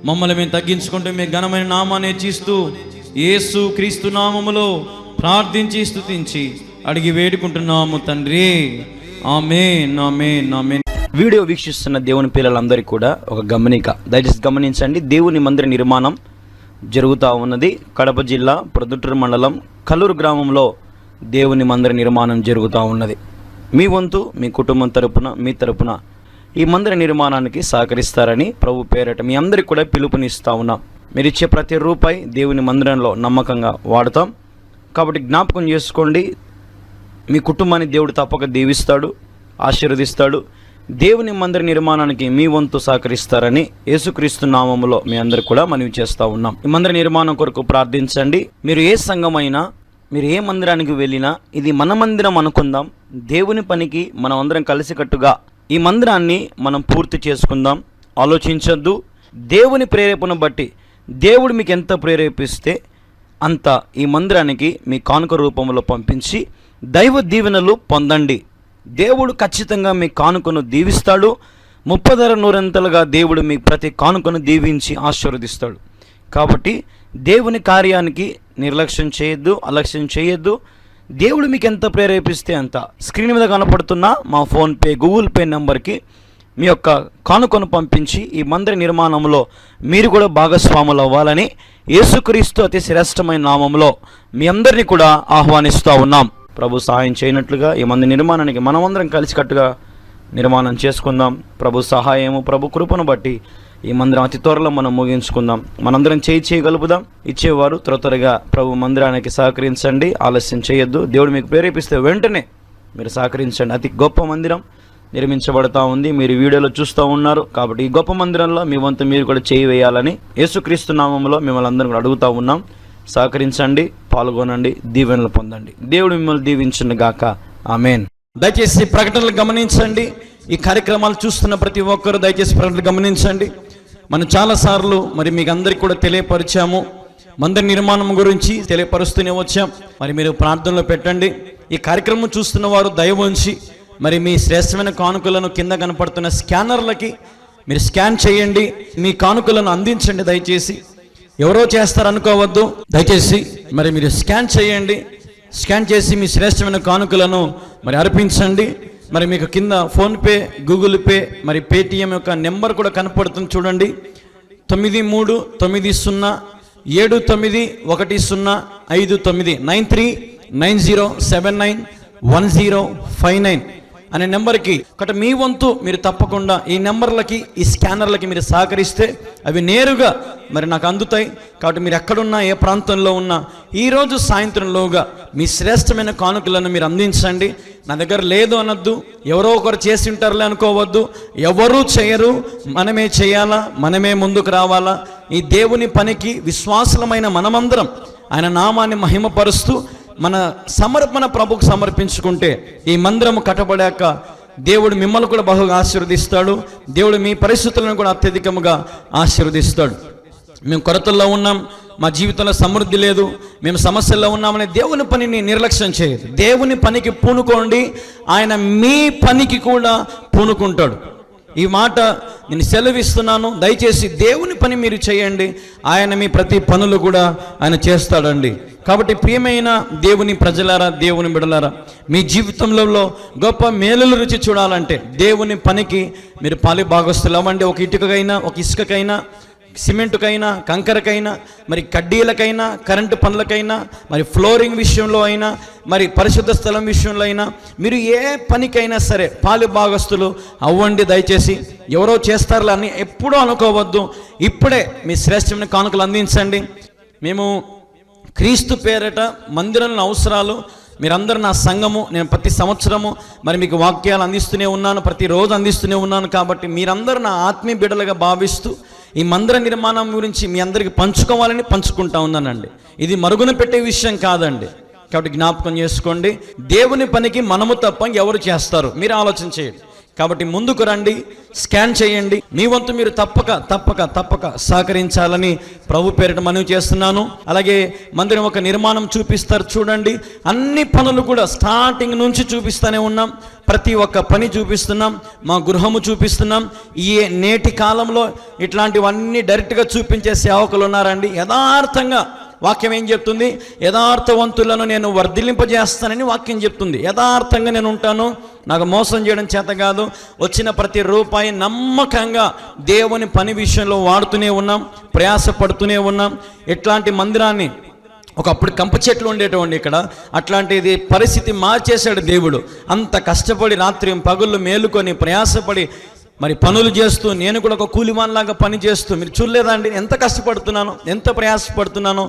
మమ్మల్ని మేము తగ్గించుకుంటూ మీ ఘనమైన నామాన్ని హెచ్చిస్తూ యేసు క్రీస్తు నామములో ప్రార్థించి స్తుతించి అడిగి వేడుకుంటున్నాము తండ్రి. ఆమేన్, ఆమేన్, ఆమేన్. వీడియో వీక్షిస్తున్న దేవుని పిల్లలందరికీ కూడా ఒక గమనిక, దయచేసి గమనించండి. దేవుని మందిర నిర్మాణం జరుగుతూ ఉన్నది. కడప జిల్లా ప్రొద్దుటూరు మండలం కల్లూరు గ్రామంలో దేవుని మందిర నిర్మాణం జరుగుతూ ఉన్నది. మీ వంతు మీ కుటుంబం తరపున, మీ తరపున ఈ మందిర నిర్మాణానికి సహకరిస్తారని ప్రభు పేరట మీ అందరికీ కూడా పిలుపునిస్తూ ఉన్నాం. మీరు ఇచ్చే ప్రతి రూపాయి దేవుని మందిరంలో నమ్మకంగా వాడతాం. కాబట్టి జ్ఞాపకం చేసుకోండి, మీ కుటుంబాన్ని దేవుడు తప్పక దీవిస్తాడు, ఆశీర్వదిస్తాడు. దేవుని మందిర నిర్మాణానికి మీ వంతు సహకరిస్తారని యేసుక్రీస్తు నామములో మీ అందరికి కూడా మనవి చేస్తూ ఉన్నాం. ఈ మందిర నిర్మాణం కొరకు ప్రార్థించండి. మీరు ఏ సంఘమైనా, మీరు ఏ మందిరానికి వెళ్ళినా ఇది మన మందిరం అనుకుందాం. దేవుని పనికి మనం అందరం కలిసికట్టుగా ఈ మందిరాన్ని మనం పూర్తి చేసుకుందాం. ఆలోచించొద్దు. దేవుని ప్రేరేపణ బట్టి దేవుడు మీకు ఎంత ప్రేరేపిస్తే అంత ఈ మందిరానికి మీ కానుక రూపంలో పంపించి దైవ దీవెనలు పొందండి. దేవుడు ఖచ్చితంగా మీ కానుకను దీవిస్తాడు. 30-100 దేవుడు మీ ప్రతి కానుకను దీవించి ఆశీర్వదిస్తాడు. కాబట్టి దేవుని కార్యానికి నిర్లక్ష్యం చేయొద్దు, అలక్ష్యం చేయొద్దు. దేవుడు మీకు ఎంత ప్రేరేపిస్తే అంత స్క్రీన్ మీద కనపడుతున్న మా ఫోన్పే, గూగుల్ పే నెంబర్కి మీ యొక్క కానుకను పంపించి ఈ మందిర నిర్మాణంలో మీరు కూడా భాగస్వాములు అవ్వాలని యేసుక్రీస్తు అతి శ్రేష్టమైన నామంలో మీ అందరినీ కూడా ఆహ్వానిస్తూ ఉన్నాం. ప్రభు సహాయం చేయనట్లుగా ఈ మందిర నిర్మాణానికి మనమందరం కలిసికట్టుగా నిర్మాణం చేసుకుందాం. ప్రభు సహాయము, ప్రభు కృపను బట్టి ఈ మందిరం అతి త్వరలో మనం ముగించుకుందాం. మనందరం చేయగలుగుదాం. ఇచ్చేవారు త్వరగా ప్రభు మందిరానికి సహకరించండి, ఆలస్యం చేయొద్దు. దేవుడు మీకు ప్రేరేపిస్తే వెంటనే మీరు సహకరించండి. అతి గొప్ప మందిరం నిర్మించబడతా ఉంది. మీరు వీడియోలో చూస్తూ ఉన్నారు. కాబట్టి ఈ గొప్ప మందిరంలో మీ వంతు మీరు కూడా చేయి వేయాలని యేసుక్రీస్తు నామంలో మిమ్మల్ని అందరం కూడా అడుగుతూ ఉన్నాం. సహకరించండి, పాల్గొనండి, దీవెనలు పొందండి. దేవుడు మిమ్మల్ని దీవించును గాక. ఆమేన్. దయచేసి ప్రకటనలు గమనించండి. ఈ కార్యక్రమాలు చూస్తున్న ప్రతి ఒక్కరు దయచేసి ప్రకటనలు గమనించండి. మనం చాలాసార్లు మరి మీకు అందరికీ కూడా తెలియపరిచాము, మందిర నిర్మాణం గురించి తెలియపరుస్తూనే వచ్చాం. మరి మీరు ప్రార్థనలో పెట్టండి. ఈ కార్యక్రమం చూస్తున్న వారు దయ ఉంచి మరి మీ శ్రేష్టమైన కానుకలను కింద కనపడుతున్న స్కానర్లకి మీరు స్కాన్ చేయండి, మీ కానుకలను అందించండి. దయచేసి ఎవరో చేస్తారనుకోవద్దు, దయచేసి మరి మీరు స్కాన్ చేయండి. స్కాన్ చేసి మీ శ్రేష్టమైన కానుకలను మరి అర్పించండి. మరి మీకు కింద ఫోన్పే, గూగుల్ పే, మరి పేటిఎం యొక్క నెంబర్ కూడా కనపడుతుంది చూడండి. 93791059 9390791059 అనే నెంబర్కి మీ వంతు మీరు తప్పకుండా ఈ నెంబర్లకి, ఈ స్కానర్లకి మీరు సహకరిస్తే అవి నేరుగా మరి నాకు అందుతాయి. కాబట్టి మీరు ఎక్కడున్నా, ఏ ప్రాంతంలో ఉన్నా ఈరోజు సాయంత్రంలోగా మీ శ్రేష్టమైన కానుకలను మీరు అందించండి. నా దగ్గర లేదు అనొద్దు, ఎవరో ఒకరు చేసి ఉంటారులే అనుకోవద్దు. ఎవరూ చేయరు, మనమే చేయాలా, మనమే ముందుకు రావాలా. ఈ దేవుని పనికి విశ్వాసులమైన మనమందరం ఆయన నామాన్ని మహిమపరుస్తూ మన సమర్పణ ప్రభుకు సమర్పించుకుంటే ఈ మందిరము కట్టబడాక దేవుడు మిమ్మల్ని కూడా బహుగా ఆశీర్వదిస్తాడు. దేవుడు మీ పరిస్థితులను కూడా అత్యధికముగా ఆశీర్వదిస్తాడు. మేము కొరతల్లో ఉన్నాం, మా జీవితంలో సమృద్ధి లేదు, మేము సమస్యల్లో ఉన్నామనే దేవుని పనిని నిర్లక్ష్యం చేయదు. దేవుని పనికి పూనుకోండి, ఆయన మీ పనికి కూడా పూనుకుంటాడు. ఈ మాట నేను సెలవిస్తున్నాను. దయచేసి దేవుని పని మీరు చేయండి, ఆయన మీ ప్రతి పనులు కూడా ఆయన చేస్తాడండి. కాబట్టి ప్రియమైన దేవుని ప్రజలారా, దేవుని బిడలారా, మీ జీవితంలో గొప్ప మేలుల రుచి చూడాలంటే దేవుని పనికి మీరు పాలి భాగస్తులు అవ్వండి. ఒక ఇటుకకైనా, ఒక ఇసుకకైనా, సిమెంటుకైనా, కంకరకైనా, మరి కడ్డీలకైనా, కరెంటు పనులకైనా, మరి ఫ్లోరింగ్ విషయంలో అయినా, మరి పరిశుద్ధ స్థలం విషయంలో అయినా, మీరు ఏ పనికైనా సరే పాలు భాగస్తులు అవ్వండి. దయచేసి ఎవరో చేస్తారులే అని ఎప్పుడూ అనుకోవద్దు. ఇప్పుడే మీ శ్రేష్టమైన కానుకలు అందించండి. మేము క్రీస్తు పేరట మందిరంలో అవసరాలు, మీరందరూ నా సంఘము, నేను ప్రతి సంవత్సరము మరి మీకు వాక్యాలు అందిస్తూనే ఉన్నాను, ప్రతిరోజు అందిస్తూనే ఉన్నాను. కాబట్టి మీరందరూ నా ఆత్మీయ బిడ్డలుగా భావిస్తూ ఈ మందిర నిర్మాణం గురించి మీ అందరికీ పంచుకోవాలని పంచుకుంటా ఉన్నానండి. ఇది మరుగున పెట్టే విషయం కాదండి. కాబట్టి జ్ఞాపకం చేసుకోండి, దేవుని పనికి మనము తప్ప ఎవరు చేస్తారు? మీరు ఆలోచన చేయండి. కాబట్టి ముందుకు రండి, స్కాన్ చేయండి. మీ వంతు మీరు తప్పక సహకరించాలని ప్రభు పేరిట మనవి చేస్తున్నాను. అలాగే మందిరం ఒక నిర్మాణం చూపిస్తారు చూడండి. అన్ని పనులు కూడా స్టార్టింగ్ నుంచి చూపిస్తూనే ఉన్నాం. ప్రతి ఒక్క పని చూపిస్తున్నాం, మా గృహము చూపిస్తున్నాం. ఈ నేటి కాలంలో ఇట్లాంటివన్నీ డైరెక్ట్గా చూపించే సేవకులు ఉన్నారండి. యథార్థంగా వాక్యం ఏం చెప్తుంది? యథార్థవంతులను నేను వర్ధిల్లింపజేస్తానని వాక్యం చెప్తుంది. యథార్థంగా నేను ఉంటాను, నాకు మోసం చేయడం చేత కాదు. వచ్చిన ప్రతి రూపాయి నమ్మకంగా దేవుని పని విషయంలో వాడుతూనే ఉన్నాం, ప్రయాసపడుతూనే ఉన్నాం. ఇట్లాంటి మందిరాన్ని ఒకప్పుడు కంప చెట్లు ఉండేటువంటి ఇక్కడ, అట్లాంటిది పరిస్థితి మార్చేశాడు దేవుడు. అంత కష్టపడి రాత్రి పగుళ్ళు మేలుకొని ప్రయాసపడి మరి పనులు చేస్తూ, నేను కూడా ఒక కూలిమాన్లాగా పని చేస్తూ, మీరు చూడలేదండి ఎంత కష్టపడుతున్నానో, ఎంత ప్రయాసపడుతున్నానో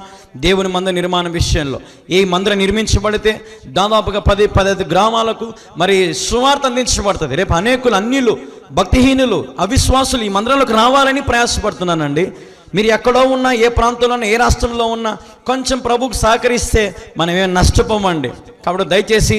దేవుని మందిర నిర్మాణ విషయంలో. ఈ మందిరం నిర్మించబడితే దాదాపుగా 10-15 గ్రామాలకు మరి సువార్త అందించబడుతుంది. రేపు అనేకులు, అన్యులు, భక్తిహీనులు, అవిశ్వాసులు ఈ మందిరంలోకి రావాలని ప్రయాసపడుతున్నానండి. మీరు ఎక్కడో ఉన్నా, ఏ ప్రాంతంలో ఉన్నా, ఏ రాష్ట్రంలో ఉన్నా కొంచెం ప్రభుకు సహకరిస్తే మనం ఏం నష్టపోమండి. కాబట్టి దయచేసి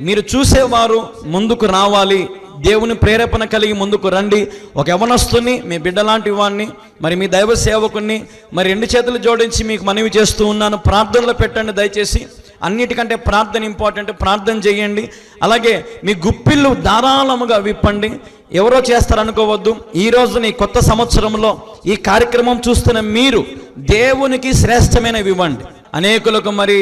మీరు చూసేవారు ముందుకు రావాలి, దేవుని ప్రేరేపణ కలిగి ముందుకు రండి. ఒక యవనస్తుని, మీ బిడ్డలాంటి వాడిని, మరి మీ దైవ సేవకుని మరి 2 చేతులు జోడించి మీకు మనవి చేస్తూ ఉన్నాను. ప్రార్థనలో పెట్టండి దయచేసి. అన్నిటికంటే ప్రార్థన ఇంపార్టెంట్. ప్రార్థన చేయండి. అలాగే మీ గుప్పిళ్ళు ధారాళముగా విప్పండి. ఎవరో చేస్తారనుకోవద్దు. ఈ రోజున ఈ కొత్త సంవత్సరంలో ఈ కార్యక్రమం చూస్తున్న మీరు దేవునికి శ్రేష్టమైనవి ఇవ్వండి. అనేకులకు మరి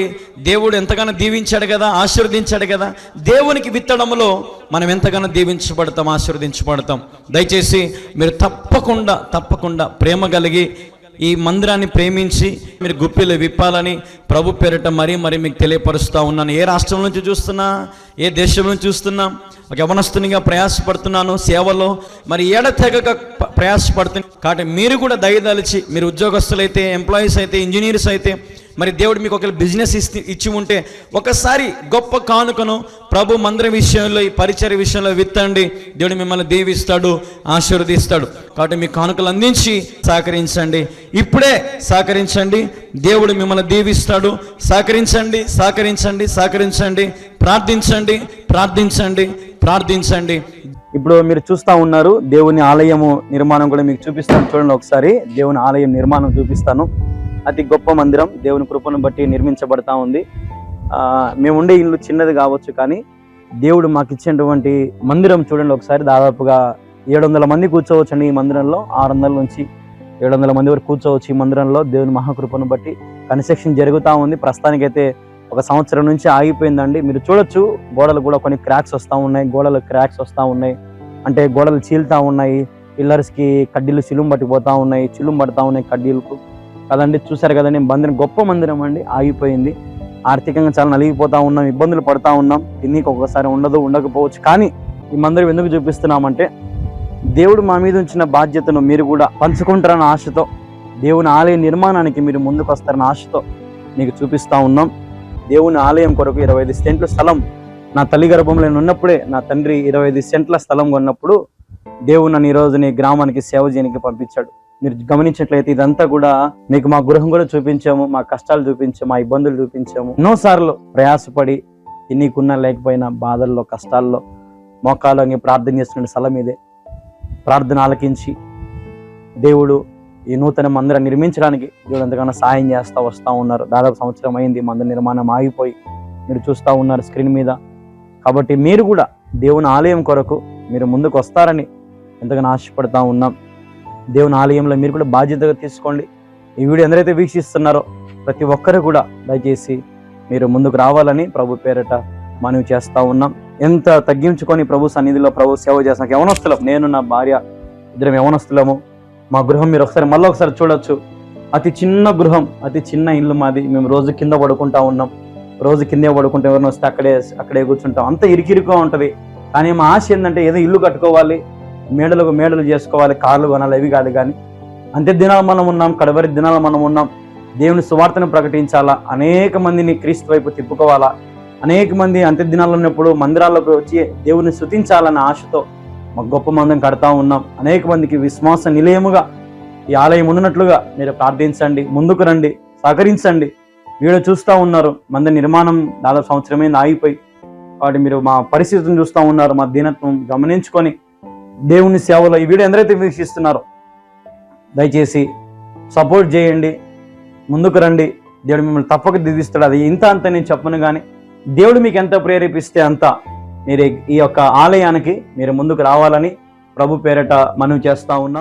దేవుడు ఎంతగానో దీవించాడు కదా, ఆశీర్వదించాడు కదా. దేవునికి విత్తడంలో మనం ఎంతగానో దీవించబడతాం, ఆశీర్వదించబడతాం. దయచేసి మీరు తప్పకుండా ప్రేమ కలిగి ఈ మందిరాన్ని ప్రేమించి మీరు గుప్పిలు విప్పాలని ప్రభు పేరిట మరీ మీకు తెలియపరుస్తూ ఉన్నాను. ఏ రాష్ట్రం నుంచి చూస్తున్నా, ఏ దేశం నుంచి చూస్తున్నా, ఒక యవనస్తునిగా ప్రయాసపడుతున్నాను సేవలో, మరి ఏడతెగక ప్రయాసపడుతున్నాను. కాబట్టి మీరు కూడా దయదలిచి, మీరు ఉద్యోగస్తులైతే, ఎంప్లాయీస్ అయితే, ఇంజనీర్స్ అయితే, మరి దేవుడు మీకు ఒక బిజినెస్ ఇచ్చి ఉంటే ఒకసారి గొప్ప కానుకను ప్రభు మందిరం విషయంలో, ఈ పరిచర్య విషయంలో విత్తండి. దేవుడు మిమ్మల్ని దీవిస్తాడు, ఆశీర్వదిస్తాడు. కాబట్టి మీ కానుకలు అందించి సహకరించండి. ఇప్పుడే సహకరించండి, దేవుడు మిమ్మల్ని దీవిస్తాడు. సహకరించండి, సహకరించండి, సహకరించండి. ప్రార్థించండి, ప్రార్థించండి, ప్రార్థించండి. ఇప్పుడు మీరు చూస్తూ ఉన్నారు దేవుని ఆలయము నిర్మాణం కూడా మీకు చూపిస్తాను. చూడండి ఒకసారి దేవుని ఆలయం నిర్మాణం చూపిస్తాను. అతి గొప్ప మందిరం దేవుని కృపను బట్టి నిర్మించబడతా ఉంది. మేము ఉండే ఇల్లు చిన్నది కావచ్చు, కానీ దేవుడు మాకు ఇచ్చినటువంటి మందిరం చూడండి ఒకసారి. దాదాపుగా 700 మంది కూర్చోవచ్చు అండి ఈ మందిరంలో. 600 నుంచి 700 మంది వరకు కూర్చోవచ్చు ఈ మందిరంలో. దేవుని మహాకృపను బట్టి కన్స్ట్రక్షన్ జరుగుతూ ఉంది. ప్రస్తుతానికైతే 1 సంవత్సరం నుంచి ఆగిపోయిందండి. మీరు చూడొచ్చు గోడలు కూడా కొన్ని క్రాక్స్ వస్తూ ఉన్నాయి, గోడలు క్రాక్స్ వస్తూ ఉన్నాయి, అంటే గోడలు చీలుతూ ఉన్నాయి. పిల్లర్స్కి కడ్డీలు చిలుం పట్టిపోతూ ఉన్నాయి, చిలుం పడుతూ ఉన్నాయి కడ్డీలకు కదండి. చూసారు కదండి, మందిరం గొప్ప మందిరం అండి, ఆగిపోయింది. ఆర్థికంగా చాలా నలిగిపోతూ ఉన్నాం, ఇబ్బందులు పడుతూ ఉన్నాం. తిన్నీకి ఒక్కొక్కసారి ఉండకపోవచ్చు. కానీ ఈ మందిరం ఎందుకు చూపిస్తున్నామంటే దేవుడు మా మీద ఉంచిన బాధ్యతను మీరు కూడా పంచుకుంటారన్న ఆశతో, దేవుని ఆలయ నిర్మాణానికి మీరు ముందుకు వస్తారన్న ఆశతో మీకు చూపిస్తూ ఉన్నాం. దేవుని ఆలయం కొరకు 25 సెంట్ల స్థలం నా తల్లి గర్భంలో ఉన్నప్పుడే నా తండ్రి 25 సెంట్ల స్థలం కొన్నప్పుడు దేవుడు నన్ను ఈరోజు నీ గ్రామానికి సేవ చేయడానికి పంపించాడు. మీరు గమనించినట్లయితే ఇదంతా కూడా మీకు మా గృహం కూడా చూపించాము, మా కష్టాలు చూపించాము, మా ఇబ్బందులు చూపించాము. ఎన్నోసార్లు ప్రయాసపడి నీకున్నా లేకపోయినా బాధల్లో కష్టాల్లో మోకాళ్ళని ప్రార్థన చేస్తున్న స్థలం ఇదే. ప్రార్థన ఆలకించి దేవుడు ఈ నూతన మందిరం నిర్మించడానికి దేవుడు ఎంతగానో సహాయం చేస్తూ వస్తూ ఉన్నారు. దాదాపు సంవత్సరం అయింది మందిర నిర్మాణం ఆగిపోయి, మీరు చూస్తూ ఉన్నారు స్క్రీన్ మీద. కాబట్టి మీరు కూడా దేవుని ఆలయం కొరకు మీరు ముందుకు వస్తారని ఎంతగానో ఆశపడతా ఉన్నాం. దేవుని ఆలయంలో మీరు కూడా బాధ్యతగా తీసుకోండి. ఈ వీడియో ఎందరైతే వీక్షిస్తున్నారో ప్రతి ఒక్కరు కూడా దయచేసి మీరు ముందుకు రావాలని ప్రభు పేరట మనవి చేస్తూ ఉన్నాం. ఎంత తగ్గించుకొని ప్రభు సన్నిధిలో ప్రభు సేవ చేస్తాం. యవనస్తులం, నేను నా భార్య ఇద్దరం యవనస్తులము. మా గృహం మీరు మళ్ళీ ఒకసారి చూడొచ్చు. అతి చిన్న గృహం, అతి చిన్న ఇల్లు మాది. మేము రోజు కింద పడుకుంటా ఉన్నాం. రోజు కిందే పడుకుంటే ఎవరిని వస్తే అక్కడే కూర్చుంటాం. అంత ఇరికిరిగా ఉంటుంది. కానీ మా ఆశ ఏంటంటే ఏదో ఇల్లు కట్టుకోవాలి, మేడలు చేసుకోవాలి, కార్లు కొనాలి, అవి కాదు. కానీ అంత్య దినాలు మనం ఉన్నాం, కడవరి దినాలు మనం ఉన్నాం. దేవుని సువార్తను ప్రకటించాలా, అనేక మందిని క్రీస్తు వైపు తిప్పుకోవాలా, అనేక మంది అంత్య దినాలు ఉన్నప్పుడు మందిరాల్లోకి వచ్చి దేవుని స్తుతించాలన్న ఆశతో మా గొప్ప మందిరం కడతా ఉన్నాం. అనేక మందికి విశ్వాస నిలయముగా ఈ ఆలయం ఉన్నట్లుగా మీరు ప్రార్థించండి, ముందుకు రండి, సహకరించండి. వీడియో చూస్తూ ఉన్నారు, మందిర నిర్మాణం దాదాపు సంవత్సరమైంది ఆగిపోయి. కాబట్టి మీరు మా పరిస్థితిని చూస్తూ ఉన్నారు, మా దీనత్వం గమనించుకొని దేవుని సేవలో ఈ వీడియో ఎందరైతే వీక్షిస్తున్నారో దయచేసి సపోర్ట్ చేయండి, ముందుకు రండి. దేవుడు మిమ్మల్ని తప్పక దిద్దిస్తాడు. అది ఇంత అంత నేను చెప్పను, కానీ దేవుడు మీకు ఎంత ప్రేరేపిస్తే అంత మీరు ఈ యొక్క ఆలయానికి మీరు ముందుకు రావాలని ప్రభు పేరట మనవి చేస్తూ ఉన్నాం.